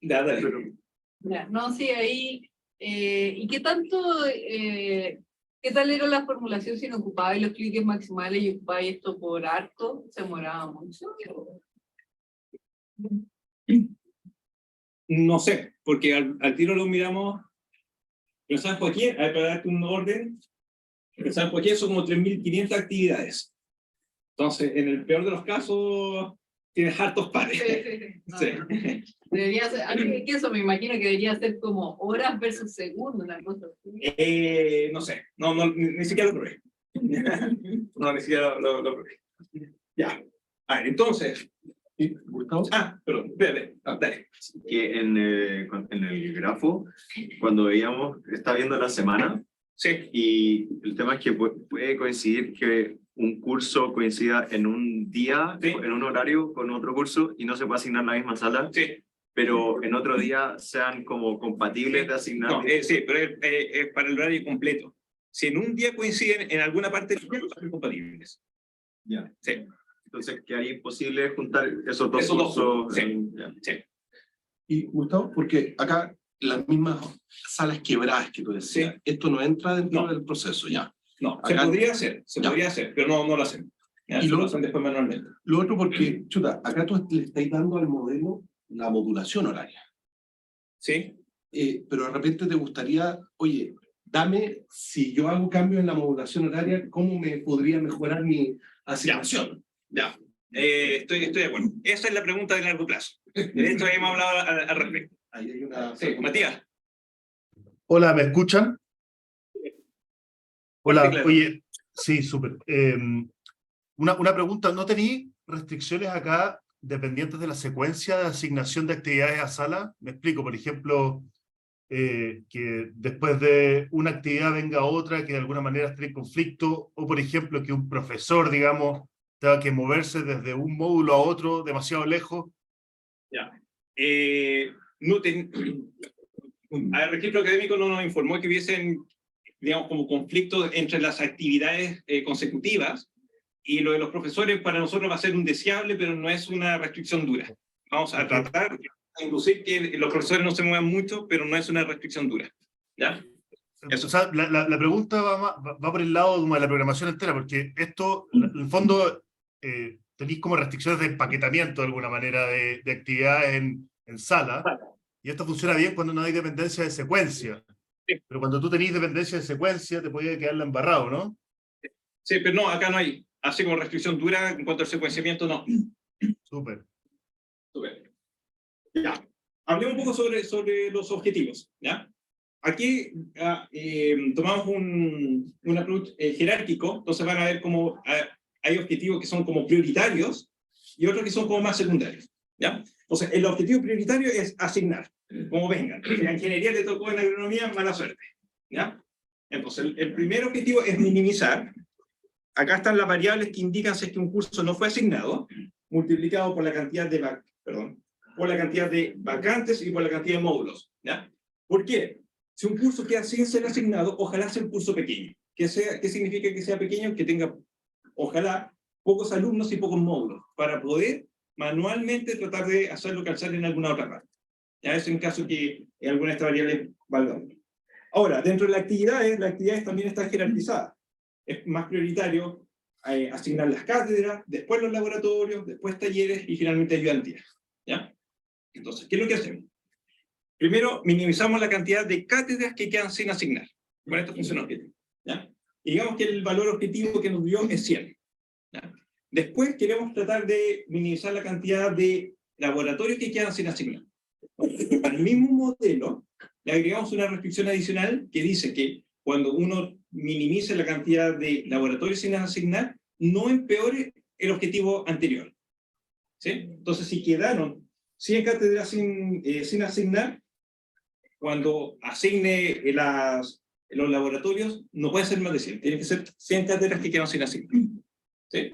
Speaker 2: Dale.
Speaker 3: Ya, no, sí, ahí. ¿Y qué tanto, qué tal era la formulación si no ocupabais los cliques maximales y ocupabais esto por arco? ¿Se demoraba mucho?
Speaker 2: No sé, porque al tiro lo miramos. Pensamos por aquí, para darte un orden, pensamos por aquí son como 3.500 actividades. Entonces, en el peor de los casos, tienes hartos pares.
Speaker 3: Sí. Debería ser, que eso me imagino que debería ser como horas versus segundos, una cosa así.
Speaker 2: No sé, ni siquiera lo probé. No, ni siquiera lo probé. Ya. A ver, entonces.
Speaker 1: ¿Gustavo?
Speaker 2: Perdón, espérate, dale.
Speaker 6: Que en el grafo, cuando veíamos, está viendo la semana,
Speaker 2: Sí.
Speaker 6: y el tema es que puede coincidir que un curso coincida en un día,
Speaker 2: Sí.
Speaker 6: en un horario con otro curso, y no se puede asignar la misma sala,
Speaker 2: Sí.
Speaker 6: pero en otro día sean como compatibles de asignar.
Speaker 2: No, sí, pero es para el horario completo. Si en un día coinciden en alguna parte del día, son compatibles.
Speaker 6: Ya.
Speaker 2: Sí.
Speaker 6: Entonces quedaría imposible juntar esos dos
Speaker 2: Esos dos
Speaker 6: cursos.
Speaker 2: cursos, sí. Sí.
Speaker 1: Y Gustavo, porque acá las mismas salas quebradas que tú decías,
Speaker 2: Sí.
Speaker 1: esto no entra dentro
Speaker 2: No.
Speaker 1: del proceso, ya.
Speaker 2: No,
Speaker 1: Acá-
Speaker 2: se podría hacer, pero no lo hacen. Ya,
Speaker 1: Y
Speaker 2: lo
Speaker 1: lo-
Speaker 2: hacen después manualmente.
Speaker 1: Lo otro porque, chuta, acá tú le estáis dando al modelo la modulación horaria.
Speaker 2: ¿Sí?
Speaker 1: Pero de repente te gustaría, oye, dame, si yo hago cambios en la modulación horaria, ¿cómo me podría mejorar mi asignación?
Speaker 2: Ya. Estoy de acuerdo. Esa es la pregunta de largo plazo. De hecho, habíamos hablado al respecto.
Speaker 1: Ahí hay una...
Speaker 2: Sí, Matías.
Speaker 7: Hola, ¿me escuchan? Hola,
Speaker 2: Fuerte y claro.
Speaker 7: oye, sí, súper. Una pregunta, ¿no tenéis restricciones acá dependientes de la secuencia de asignación de actividades a sala? Me explico, por ejemplo, que después de una actividad venga otra que de alguna manera esté en conflicto, o por ejemplo que un profesor, digamos, tenga que moverse desde un módulo a otro demasiado lejos.
Speaker 2: Ya. El registro académico no nos informó que hubiesen, digamos, como conflictos entre las actividades consecutivas, y lo de los profesores para nosotros va a ser un deseable, pero no es una restricción dura. Vamos a tratar de inducir que los profesores no se muevan mucho, pero no es una restricción dura. ¿Ya? Eso.
Speaker 7: O sea, la pregunta va por el lado como de la programación entera, porque esto, en el fondo, tenéis como restricciones de empaquetamiento de alguna manera de actividades en sala, y esto funciona bien cuando no hay dependencia de secuencia.
Speaker 2: Sí.
Speaker 7: Pero cuando tú tenés dependencia de secuencia, te puede quedar embarrado, ¿no?
Speaker 2: Sí, pero no, acá no hay. Así como restricción dura en cuanto al secuenciamiento, no.
Speaker 7: Súper.
Speaker 2: Súper. Ya. Hablemos un poco sobre los objetivos, ¿ya? Aquí tomamos un approach jerárquico, entonces van a ver como hay objetivos que son como prioritarios y otros que son como más secundarios, ¿ya? Entonces, el objetivo prioritario es asignar, como vengan. Si a ingeniería le tocó en agronomía, mala suerte, ¿ya? Entonces, el primer objetivo es minimizar. Acá están las variables que indican si es que un curso no fue asignado, multiplicado por la cantidad de vacantes y por la cantidad de módulos, ¿ya? ¿Por qué? Si un curso queda sin ser asignado, ojalá sea un curso pequeño. ¿Qué significa que sea pequeño? Que tenga, ojalá, pocos alumnos y pocos módulos, para poder manualmente tratar de hacerlo calzar en alguna otra parte. Ya eso en caso que alguna de estas variables valgan. Ahora, dentro de las actividades también están jerarquizadas. Es más prioritario asignar las cátedras, después los laboratorios, después talleres y finalmente ayudantías, ¿ya? Entonces, ¿qué es lo que hacemos? Primero, minimizamos la cantidad de cátedras que quedan sin asignar. Con esto funciona objetivo, ¿ya? Y digamos que el valor objetivo que nos dio es 100. ¿Ya? Después queremos tratar de minimizar la cantidad de laboratorios que quedan sin asignar. Al mismo modelo, le agregamos una restricción adicional que dice que cuando uno minimice la cantidad de laboratorios sin asignar, no empeore el objetivo anterior. ¿Sí? Entonces, si quedaron 100 cátedras sin asignar, cuando asigne los laboratorios, no puede ser más de 100. Tiene que ser 100 cátedras que quedan sin asignar. ¿Sí?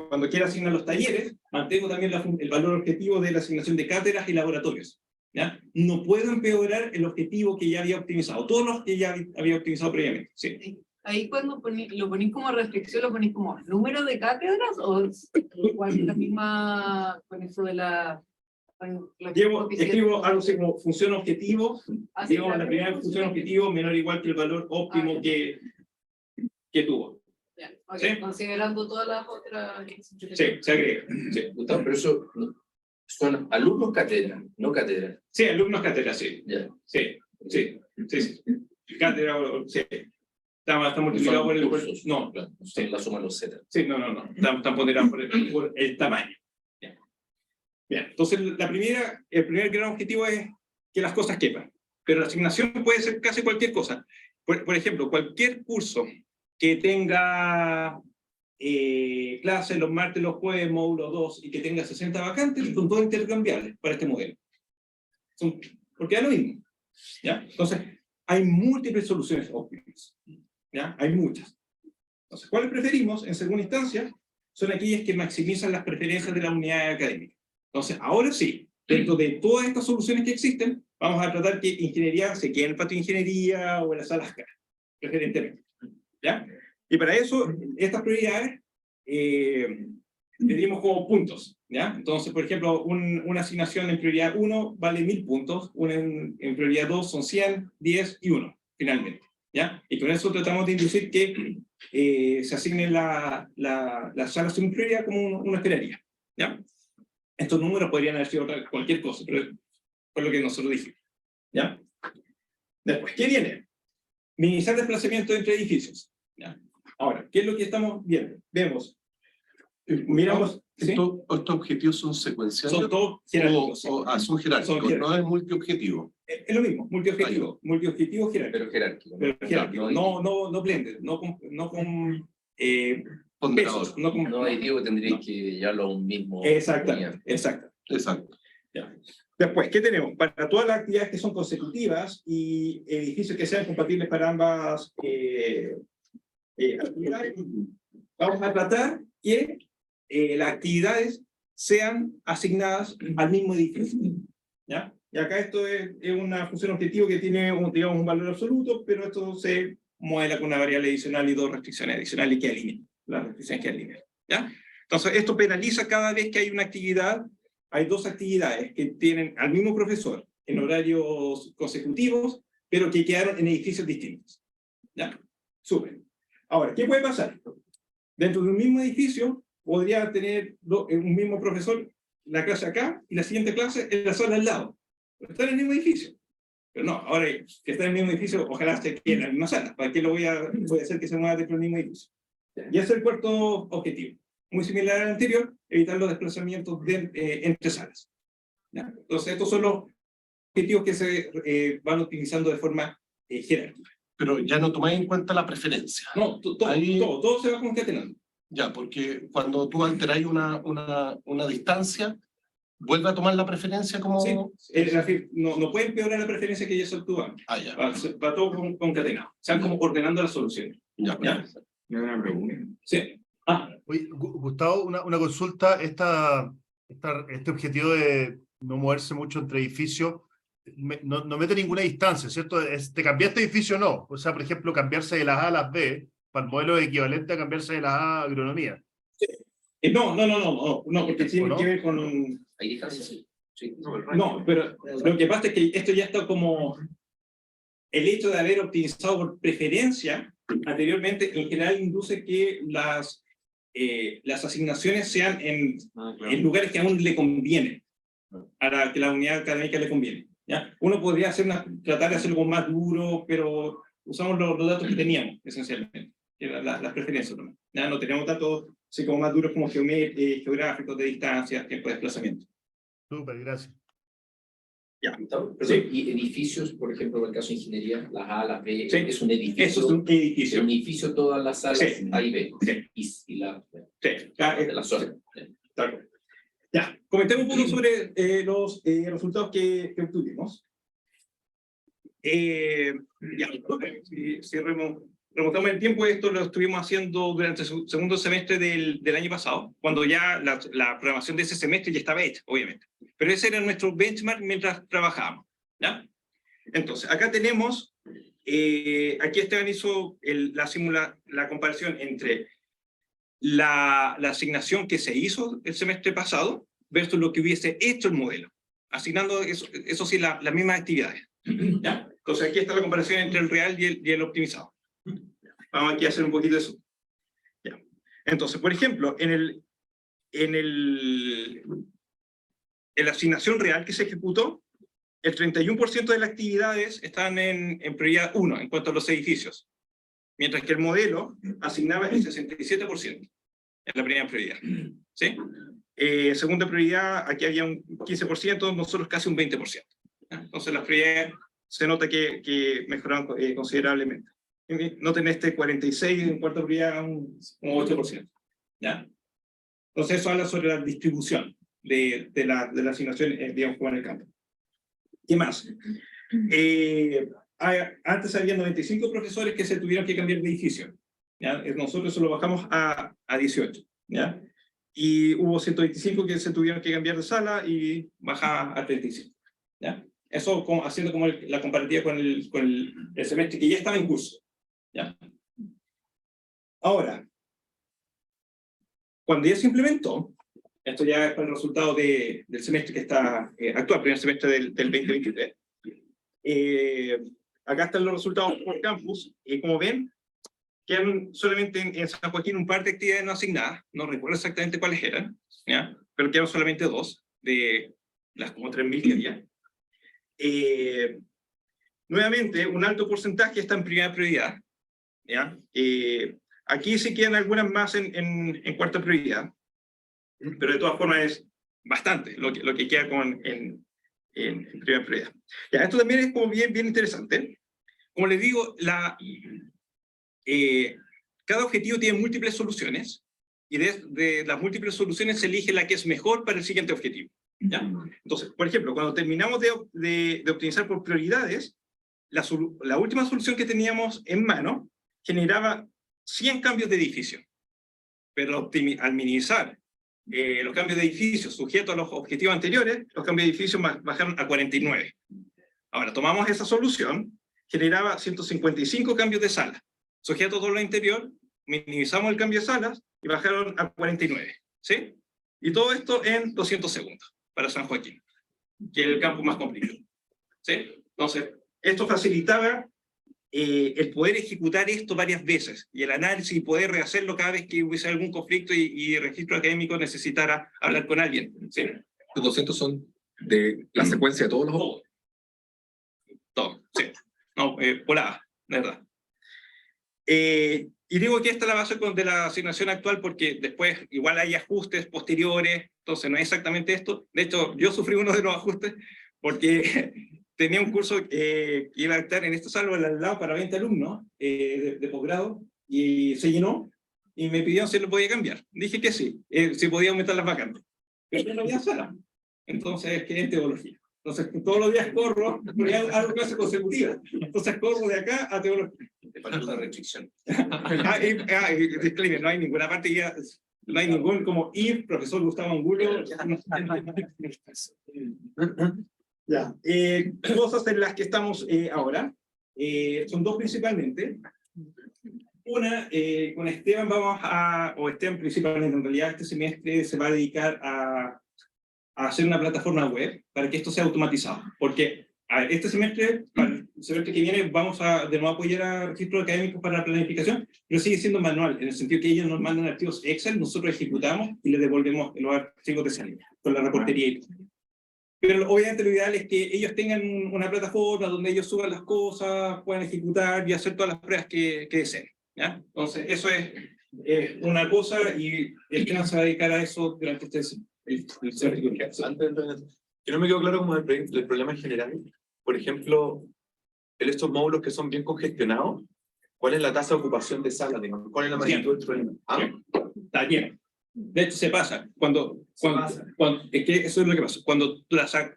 Speaker 2: Cuando quiera asignar los talleres, mantengo también el valor objetivo de la asignación de cátedras y laboratorios. ¿Ya? No puedo empeorar el objetivo que ya había optimizado, todos los que ya había optimizado previamente. ¿Sí?
Speaker 3: Ahí cuando lo ponís como restricción, ¿lo ponís como número de cátedras o igual la misma con eso de la...
Speaker 2: Escribo algo así como función objetivo,
Speaker 3: Así,
Speaker 2: digo, la primera función objetivo menor o igual que el valor óptimo que tuvo.
Speaker 3: Ya, okay.
Speaker 2: ¿Sí?
Speaker 3: Considerando todas las otras...
Speaker 2: Sí, se agrega. Sí.
Speaker 8: Gustavo, pero eso son alumnos cátedra, no cátedra.
Speaker 2: Sí, alumnos cátedra, sí.
Speaker 8: Ya.
Speaker 2: Sí. Cátedra, sí. Está multiplicado por el...
Speaker 8: cursos,
Speaker 2: No,
Speaker 8: claro,
Speaker 2: sí.
Speaker 8: la suma de los Z.
Speaker 2: Sí, no. Están ponderados por el tamaño. Bien, entonces el primer gran objetivo es que las cosas quepan. Pero la asignación puede ser casi cualquier cosa. Por ejemplo, cualquier curso que tenga clases los martes, los jueves, módulo 2, y que tenga 60 vacantes, son todos intercambiables para este modelo. Porque es lo mismo. ¿Ya? Entonces, hay múltiples soluciones óptimas. ¿Ya? Hay muchas. Entonces, ¿cuáles preferimos? En segunda instancia, son aquellas que maximizan las preferencias de la unidad académica. Entonces, ahora sí, dentro de todas estas soluciones que existen, vamos a tratar que ingeniería se quede en el patio de ingeniería o en las salas K, preferentemente. ¿Ya? Y para eso, estas prioridades pedimos como puntos. ¿Ya? Entonces, por ejemplo, una asignación en prioridad 1 vale 1000 puntos, una en prioridad 2 son 100, 10 y 1, finalmente. ¿Ya? Y con eso tratamos de inducir que se asignen las salas sin prioridad como uno esperaría. ¿Ya? Estos números podrían haber sido cualquier cosa, pero fue lo que nosotros dijimos. ¿Ya? Después, ¿qué viene? Minimizar desplazamiento entre edificios. ¿Ya? Ahora, ¿qué es lo que estamos viendo? Vemos, miramos... ¿sí?
Speaker 1: ¿Estos objetivos son secuenciales?
Speaker 2: Son todos jerárquicos.
Speaker 1: Son jerárquicos, no es multiobjetivo.
Speaker 2: Es lo mismo, multiobjetivo. Multiobjetivo jerárquico.
Speaker 8: Pero jerárquico.
Speaker 2: Pero jerárquico. No blended, no con pesos.
Speaker 8: No aditivo tendría que llevarlo a un mismo.
Speaker 2: Exacto.
Speaker 1: Ya.
Speaker 2: Después, ¿qué tenemos? Para todas las actividades que son consecutivas y edificios que sean compatibles para ambas actividades, vamos a tratar que las actividades sean asignadas al mismo edificio. ¿Ya? Y acá esto es una función objetivo que tiene digamos, un valor absoluto, pero esto se modela con una variable adicional y dos restricciones adicionales que alinean. Las restricciones que alinean. ¿Ya? Entonces, esto penaliza cada vez que hay una actividad. Hay dos actividades que tienen al mismo profesor en horarios consecutivos, pero que quedaron en edificios distintos. ¿Ya? Súper. Ahora, ¿qué puede pasar? Dentro de un mismo edificio podría tener un mismo profesor, la clase acá y la siguiente clase en la sala al lado. Pero está en el mismo edificio. Pero no, ahora que está en el mismo edificio, ojalá esté aquí en la misma sala. ¿Para qué lo voy a hacer que se mueva dentro del mismo edificio? Y ese es el cuarto objetivo. Muy similar al anterior, evitar los desplazamientos entre salas. ¿Ya? Entonces, estos son los objetivos que se van utilizando de forma jerárquica.
Speaker 1: Pero ya no tomáis en cuenta la preferencia.
Speaker 2: No, todo se va concatenando.
Speaker 1: Ya, porque cuando tú alteráis una distancia, vuelve a tomar la preferencia como...
Speaker 2: Sí, es decir, no puede empeorar la preferencia que ya se obtuvo antes.
Speaker 1: Ah, ya.
Speaker 2: Va todo concatenado. Se van como ordenando las soluciones.
Speaker 1: Ya,
Speaker 2: ¿Ya?
Speaker 4: Una pregunta.
Speaker 2: Sí.
Speaker 7: Oye, Gustavo, una consulta. Este objetivo de no moverse mucho entre edificios no mete ninguna distancia, ¿cierto? ¿Te cambiaste de edificio o no? O sea, por ejemplo, cambiarse de las A a las B, para el modelo es equivalente a cambiarse de las A a agronomía.
Speaker 2: No, porque tiene
Speaker 7: no?
Speaker 2: que ver con un...
Speaker 8: Hay distancia, sí. Sí.
Speaker 2: No, pero lo que pasa es que esto ya está como... El hecho de haber optimizado por preferencia anteriormente, en general induce que las asignaciones sean en lugares que aún le convienen, que la unidad académica le conviene. ¿Ya? Uno podría tratar de hacer algo más duro, pero usamos los datos que teníamos, esencialmente, que eran las preferencias. ¿Ya? No tenemos datos así como más duros como geográficos, de distancia, tiempo de desplazamiento.
Speaker 7: Súper, gracias.
Speaker 2: Ya.
Speaker 8: Perdón,
Speaker 2: Sí.
Speaker 8: y edificios, por ejemplo, en el caso de ingeniería, las A, las B,
Speaker 2: Sí.
Speaker 8: es un edificio.
Speaker 2: Eso es un edificio.
Speaker 8: Un edificio, todas las salas
Speaker 2: Sí.
Speaker 8: A y B.
Speaker 2: Sí.
Speaker 8: Y la
Speaker 2: Sí.
Speaker 8: de la zona.
Speaker 2: Claro. Ya, comentemos un poco sobre los resultados que obtuvimos. Ya, si remontamos el tiempo, esto lo estuvimos haciendo durante el segundo semestre del año pasado, cuando ya la programación de ese semestre ya estaba hecha, obviamente. Pero ese era nuestro benchmark mientras trabajábamos. ¿Ya? Entonces, acá tenemos, aquí Esteban hizo la comparación entre la asignación que se hizo el semestre pasado versus lo que hubiese hecho el modelo, asignando eso sí las mismas actividades. ¿Ya? Entonces aquí está la comparación entre el real y el optimizado. Vamos aquí a hacer un poquito de eso. ¿Ya? Entonces, por ejemplo, en la asignación real que se ejecutó, el 31% de las actividades están en prioridad 1 en cuanto a los edificios, mientras que el modelo asignaba el 67% en la primera prioridad. ¿Sí? Segunda prioridad, aquí había un 15%, nosotros casi un 20%. ¿Ya? Entonces las prioridades se nota que mejoraron considerablemente. Noten este 46 en cuarta prioridad, un 8%. ¿Ya? Entonces eso habla sobre la distribución de la asignación, digamos, como en el campo. ¿Qué más? Antes había 95 profesores que se tuvieron que cambiar de edificio. ¿Ya? Nosotros eso lo bajamos a 18. ¿Ya? Y hubo 125 que se tuvieron que cambiar de sala y baja a 35. ¿Ya? Eso haciendo como la comparativa con el semestre que ya estaba en curso. ¿Ya? Ahora, cuando ya se implementó, esto ya es el resultado del semestre que está actual, primer semestre del 2023. Acá están los resultados por campus, y como ven, quedan solamente en San Joaquín un par de actividades no asignadas, no recuerdo exactamente cuáles eran, ¿ya? Pero quedaron solamente 2 de las como 3.000 que había. Nuevamente, un alto porcentaje está en primera prioridad, ¿ya? Aquí sí quedan algunas más en cuarta prioridad, pero de todas formas es bastante lo que queda en primera prioridad. Ya, esto también es como bien interesante. Como les digo, cada objetivo tiene múltiples soluciones, y de las múltiples soluciones se elige la que es mejor para el siguiente objetivo. ¿Ya? Entonces, por ejemplo, cuando terminamos de optimizar por prioridades, la última solución que teníamos en mano generaba 100 cambios de edificio, pero al minimizar los cambios de edificio sujetos a los objetivos anteriores, los cambios de edificio bajaron a 49. Ahora, tomamos esa solución, generaba 155 cambios de sala, sujetos a todo lo anterior, minimizamos el cambio de salas y bajaron a 49. ¿Sí? Y todo esto en 200 segundos para San Joaquín, que es el campo más complicado. ¿Sí? Entonces, esto facilitaba el poder ejecutar esto varias veces y el análisis y poder rehacerlo cada vez que hubiese algún conflicto y el registro académico necesitara hablar con alguien. ¿Sí?
Speaker 4: Los 200 son de la secuencia de todos los...
Speaker 2: Todo. Todo, sí. No, volada, de verdad. Y digo que esta es la base de la asignación actual porque después igual hay ajustes posteriores, entonces no es exactamente esto. De hecho, yo sufrí uno de los ajustes porque tenía un curso que iba a estar en esta sala al lado para 20 alumnos de posgrado y se llenó y me pidieron si lo podía cambiar. Dije que sí, si podía aumentar las vacantes. Pero no había sala. Entonces, ¿qué es teología? Entonces, todos los días corro, porque hay algo clase consecutiva. Entonces, corro de acá a teología.
Speaker 8: Te falta una restricción.
Speaker 2: Disclaimer, no hay ninguna parte, no hay ningún como ir, profesor Gustavo Angulo. Ya. Cosas en las que estamos ahora, son dos principalmente. Una, con Esteban vamos o Esteban principalmente, en realidad este semestre se va a dedicar a hacer una plataforma web para que esto sea automatizado. Porque este semestre, para el semestre que viene, vamos a de nuevo apoyar a registros académicos para la planificación, pero sigue siendo manual, en el sentido que ellos nos mandan archivos Excel, nosotros ejecutamos y les devolvemos los archivos de salida, con la reportería. Pero obviamente lo ideal es que ellos tengan una plataforma donde ellos suban las cosas, puedan ejecutar y hacer todas las pruebas que deseen. ¿Ya? Entonces, eso es una cosa y el que se va a dedicar a eso durante este
Speaker 4: Que no me quedó claro como el problema en general. Por ejemplo, en estos módulos que son bien congestionados, ¿cuál es la tasa de ocupación de sala? Digamos? ¿Cuál es la magnitud del problema?
Speaker 2: Está bien. De hecho, se pasa. Es que eso es lo que pasa. Cuando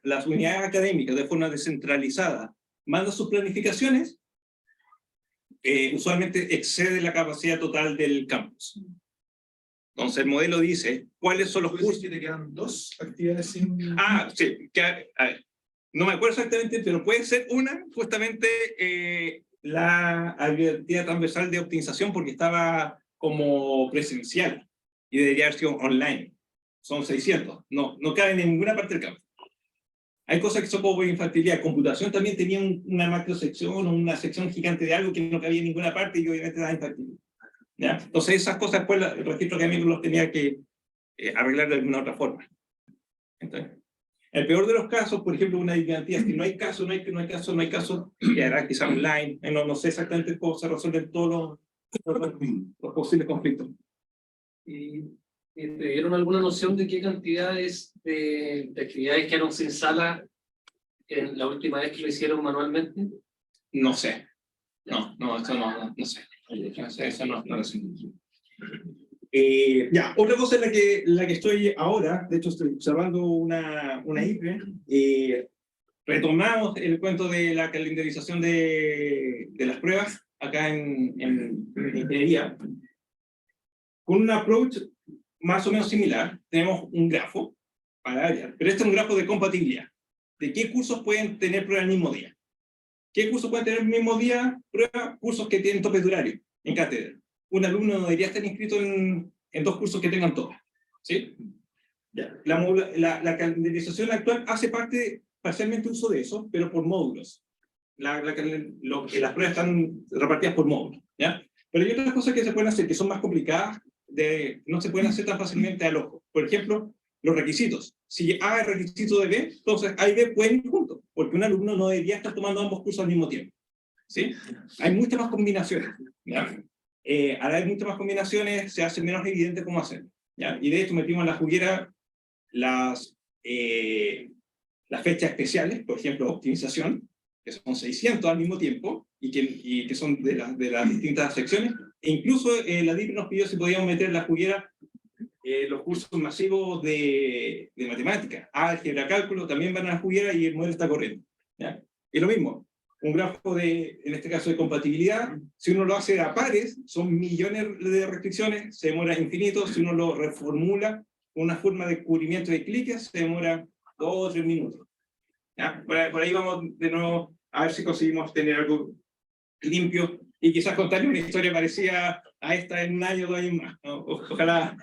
Speaker 2: las unidades académicas de forma descentralizada mandan sus planificaciones, usualmente excede la capacidad total del campus. Entonces el modelo dice cuáles son los cursos.
Speaker 4: ¿Que te quedan 2 actividades sin...?
Speaker 2: Sí. A ver, no me acuerdo exactamente, pero puede ser una, justamente la actividad transversal de optimización porque estaba como presencial y debería haber sido online. Son 600. No cabe en ninguna parte del campo. Hay cosas que son como infantilidad. Computación también tenía una macrosección o una sección gigante de algo que no cabía en ninguna parte y obviamente era infantil. ¿Ya? Entonces esas cosas después el registro académico los tenía que arreglar de alguna otra forma. Entonces, el peor de los casos, por ejemplo, una garantía, si no hay caso, quedará quizá online, no sé exactamente cómo se resuelven todos los posibles conflictos.
Speaker 9: ¿Y te dieron alguna noción de qué cantidades de actividades quedaron sin sala en la última vez que lo hicieron manualmente?
Speaker 2: No sé. No sé. Eso no lo sé. Ya, otra cosa en la que estoy ahora, de hecho estoy observando una IPE, retomamos el cuento de la calendarización de las pruebas acá en ingeniería, con un approach más o menos similar. Tenemos un grafo para áreas, pero este es un grafo de compatibilidad, de qué cursos pueden tener prueba el mismo día. ¿Qué cursos pueden tener el mismo día prueba? Cursos que tienen tope de horario en cátedra. Un alumno no debería estar inscrito en 2 cursos que tengan tope. ¿Sí? Ya. La calendarización actual hace parcialmente uso de eso, pero por módulos. Las pruebas están repartidas por módulos. ¿Ya? Pero hay otras cosas que se pueden hacer que son más complicadas, no se pueden hacer tan fácilmente al ojo. Por ejemplo, los requisitos. Si A es requisito de B, entonces A y B pueden ir juntos, porque un alumno no debería estar tomando ambos cursos al mismo tiempo. ¿Sí? Hay muchas más combinaciones. ¿Ya? Al haber muchas más combinaciones, se hace menos evidente cómo hacerlo. ¿Ya? Y de hecho metimos en la juguera las fechas especiales, por ejemplo, optimización, que son 600 al mismo tiempo, y que son de las distintas secciones. E incluso la DIP nos pidió si podíamos meter en la juguera los cursos masivos de matemática, álgebra, cálculo, también van a la juguera y el modelo está corriendo. ¿Ya? Y lo mismo, un grafo en este caso de compatibilidad, si uno lo hace a pares, son millones de restricciones, se demora infinito. Si uno lo reformula con una forma de cubrimiento de cliques, se demora 2 o 3 minutos. ¿Ya? Por ahí vamos de nuevo a ver si conseguimos tener algo limpio y quizás contarle una historia parecida a esta en un año o 2 años más. ¿No? Ojalá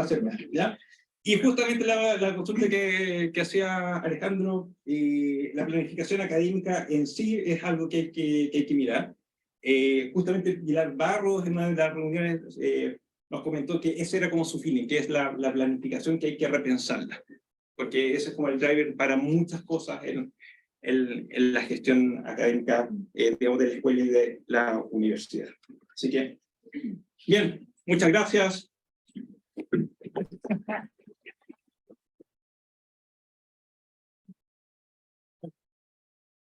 Speaker 2: sea más, ¿ya? Y justamente la consulta que hacía Alejandro, la planificación académica en sí es algo que hay que mirar. Justamente Pilar Barros en una de las reuniones nos comentó que ese era como su feeling, que es la planificación que hay que repensarla, porque ese es como el driver para muchas cosas en la gestión académica, digamos, de la escuela y de la universidad. Así que, bien, muchas gracias.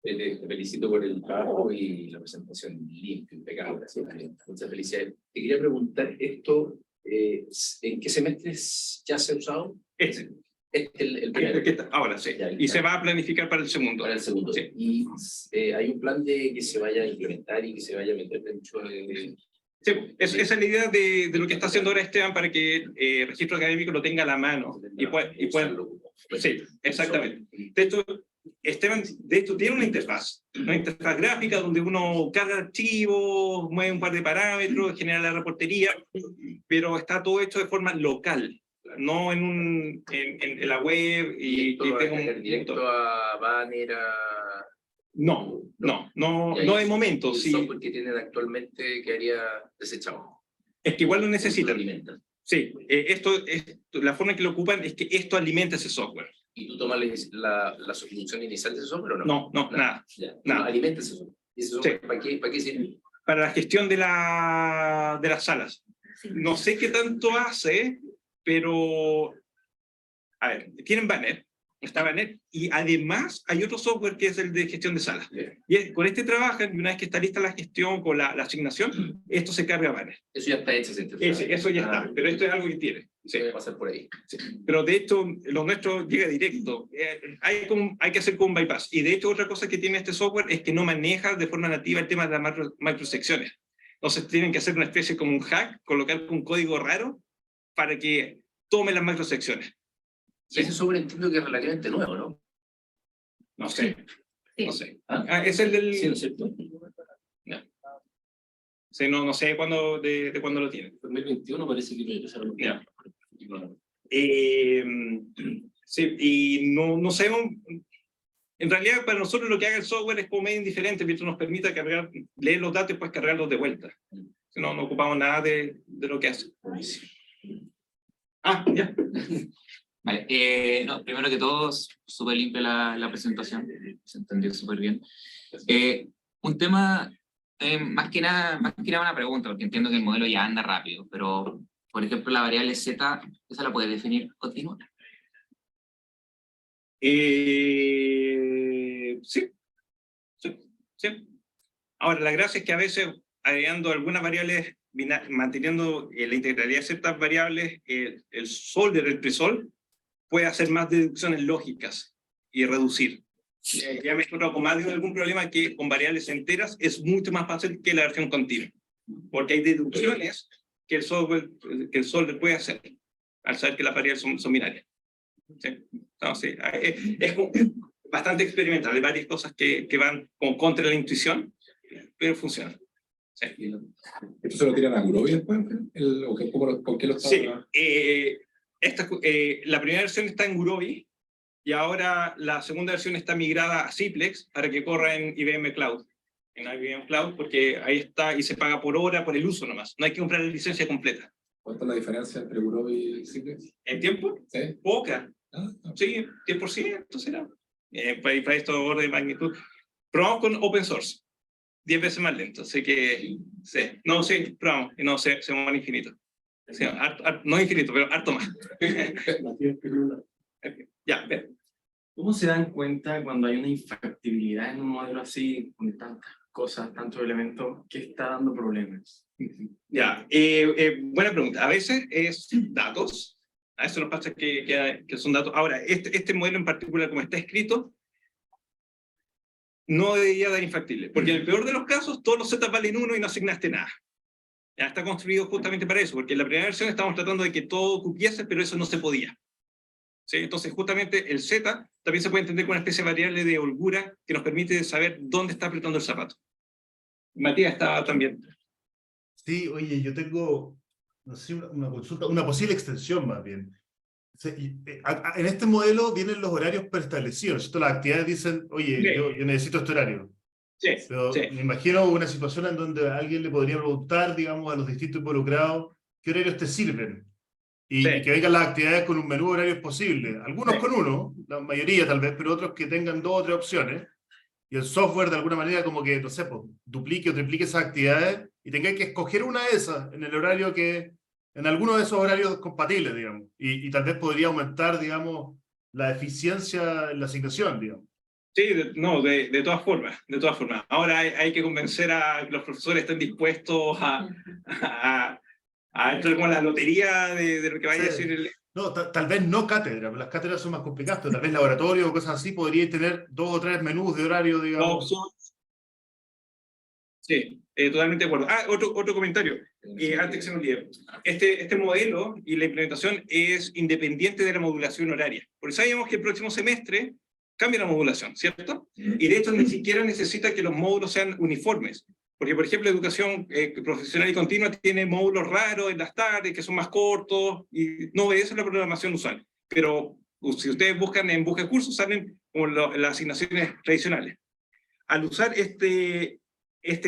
Speaker 8: Te felicito por el trabajo y la presentación limpia, impecable. Muchas felicidades. Te quería preguntar esto, ¿en qué semestres ya se ha usado? El primero.
Speaker 2: Ahora sí,
Speaker 8: Ya,
Speaker 2: y se va a planificar para el segundo.
Speaker 8: Para el segundo.
Speaker 2: Sí.
Speaker 8: Y hay un plan de que se vaya a implementar y que se vaya a meter dentro de...
Speaker 2: Sí, esa es la idea de lo que está haciendo ahora Esteban para que el registro académico lo tenga a la mano y pueda. Sí, exactamente. De hecho, Esteban, tiene una interfaz gráfica donde uno carga archivos, mueve un par de parámetros, genera la reportería, pero está todo hecho de forma local, no en la web y que tenga un
Speaker 8: directo a banner,
Speaker 2: No de momento.
Speaker 8: El
Speaker 2: Sí.
Speaker 8: software que tienen actualmente quedaría desechado.
Speaker 2: Es que igual lo necesitan.
Speaker 8: Alimentan.
Speaker 2: Sí, la forma en que lo ocupan es que esto alimenta ese software.
Speaker 8: ¿Y tú tomas la suscripción inicial de ese software o no?
Speaker 2: No, nada.
Speaker 8: Nada. Alimenta ese software. ¿Y ese software para qué sirve?
Speaker 2: Para la gestión de las salas. No sé qué tanto hace, pero a ver, tienen banner, está banner, y además hay otro software que es el de gestión de salas. Y con este trabajan, y una vez que está lista la gestión con la asignación, esto se carga a banner.
Speaker 8: Eso ya está hecho.
Speaker 2: Eso ya está, pero esto es algo que tiene. Sí.
Speaker 8: Debe pasar por ahí.
Speaker 2: Sí. Pero de hecho, lo nuestro llega directo. Hay que hacer como un bypass. Y de hecho, otra cosa que tiene este software es que no maneja de forma nativa el tema de las macrosecciones. Entonces tienen que hacer una especie como un hack, colocar un código raro para que tome las macrosecciones.
Speaker 8: Y ese software entiendo que es relativamente nuevo, ¿no?
Speaker 2: No sé.
Speaker 3: Sí.
Speaker 2: No sé. Es el del...
Speaker 8: Sí, ¿no es cierto?
Speaker 2: Sí, no sé de cuándo lo tienen.
Speaker 8: 2021 parece que empezaron a
Speaker 2: Ya. Sí, y no sé, en realidad para nosotros lo que haga el software es como medio indiferente, mientras nos permita leer los datos y después cargarlos de vuelta. No ocupamos nada de lo que hace. Ya.
Speaker 10: Vale, primero que todo, súper limpia la presentación, se entendió súper bien. Un tema, más que nada una pregunta, porque entiendo que el modelo ya anda rápido, pero, por ejemplo, la variable Z, ¿esa la puedes definir continua?
Speaker 2: Sí. Ahora, la gracia es que a veces, agregando algunas variables, manteniendo la integralidad de ciertas variables, el solver, el presol, puede hacer más deducciones lógicas y reducir. Ya me he encontrado con más de algún problema que con variables enteras es mucho más fácil que la versión continua, porque hay deducciones que el solver puede hacer al saber que las variables son binarias. ¿Sí? Entonces, es bastante experimental, hay varias cosas que van contra la intuición, pero funcionan. Sí.
Speaker 11: ¿Esto se lo tiran a Gurobi después? ¿Con qué lo está?
Speaker 2: Sí, la primera versión está en Gurobi y ahora la segunda versión está migrada a Ciplex para que corra en IBM Cloud. En IBM Cloud, porque ahí está y se paga por hora, por el uso nomás. No hay que comprar la licencia completa.
Speaker 11: ¿Cuánta es la diferencia entre Gurobi y Ciplex?
Speaker 2: ¿En tiempo?
Speaker 11: Sí.
Speaker 2: Poca. Sí, 10% será. Para esto orden de magnitud. Probamos con open source. 10 veces más lento. Así que, sí, probamos. Y no, se mueve infinito. Sí, no infinito, pero harto más. Ya, ven.
Speaker 12: ¿Cómo se dan cuenta cuando hay una infactibilidad en un modelo así, con tantas cosas, tantos elementos, que está dando problemas?
Speaker 2: Ya, buena pregunta. A veces es datos. A eso nos pasa que son datos. Ahora, este modelo en particular, como está escrito, no debería dar infactible. Porque en el peor de los casos, todos los Z valen 1 y no asignaste nada. Ya está construido justamente para eso, porque en la primera versión estábamos tratando de que todo cupiese, pero eso no se podía. ¿Sí? Entonces, justamente el Z también se puede entender como una especie de variable de holgura que nos permite saber dónde está apretando el zapato. Matías está también.
Speaker 7: Sí, oye, yo tengo, no sé, una consulta, una posible extensión más bien. En este modelo vienen los horarios preestablecidos, ¿cierto? Las actividades dicen, oye, yo necesito este horario.
Speaker 2: Sí,
Speaker 7: Pero
Speaker 2: sí.
Speaker 7: me imagino una situación en donde alguien le podría preguntar, digamos, a los distintos involucrados qué horarios te sirven. Y,
Speaker 2: Sí.
Speaker 7: y que vengan las actividades con un menú de horarios posible. Algunos
Speaker 2: Sí.
Speaker 7: con uno, la mayoría tal vez, pero otros que tengan 2 o 3 opciones. Y el software de alguna manera como que, no sé, pues, duplique o triplique esas actividades y tengáis que escoger una de esas en el horario que, en alguno de esos horarios compatibles, digamos. Y tal vez podría aumentar, digamos, la eficiencia en la asignación, digamos.
Speaker 2: Sí, de todas formas, de todas formas. Ahora hay que convencer a que los profesores estén dispuestos a entrar con la lotería de lo que vaya a
Speaker 7: Sí.
Speaker 2: decir el...
Speaker 7: No, tal vez no cátedra, las cátedras son más complicadas, pero tal vez laboratorio o cosas así, podríais tener 2 o 3 menús de horario, digamos.
Speaker 2: Sí, totalmente de acuerdo. Otro comentario, antes que se me olvide. Este modelo y la implementación es independiente de la modulación horaria. Porque sabemos que el próximo semestre cambia la modulación, ¿cierto? Y de hecho ni siquiera necesita que los módulos sean uniformes. Porque, por ejemplo, educación profesional y continua tiene módulos raros en las tardes, que son más cortos, y no obedecen la programación usual. Pero si ustedes buscan en busca de cursos, salen como las asignaciones tradicionales. Al usar este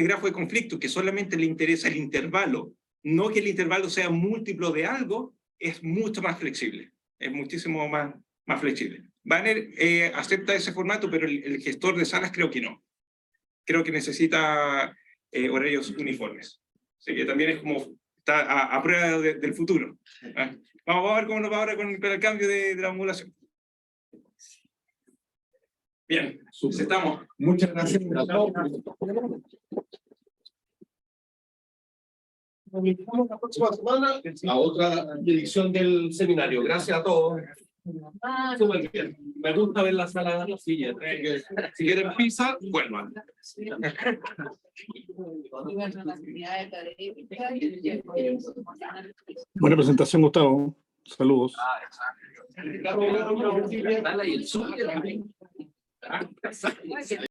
Speaker 2: grafo de conflicto, que solamente le interesa el intervalo, no que el intervalo sea múltiplo de algo, es mucho más flexible. Es muchísimo más flexible. Banner acepta ese formato, pero el gestor de salas creo que no. Creo que necesita horarios uniformes. Así que también es como, está a prueba del futuro. ¿Eh? Vamos a ver cómo nos va ahora con el cambio de la modulación. Bien, estamos.
Speaker 11: Muchas gracias.
Speaker 1: Nos vemos la próxima semana a otra edición del seminario. Gracias a todos. Súper bien. Me gusta ver la sala de la silla. Si quieren pizza, vuelvan.
Speaker 13: Buena presentación, Gustavo. Saludos.
Speaker 9: Y el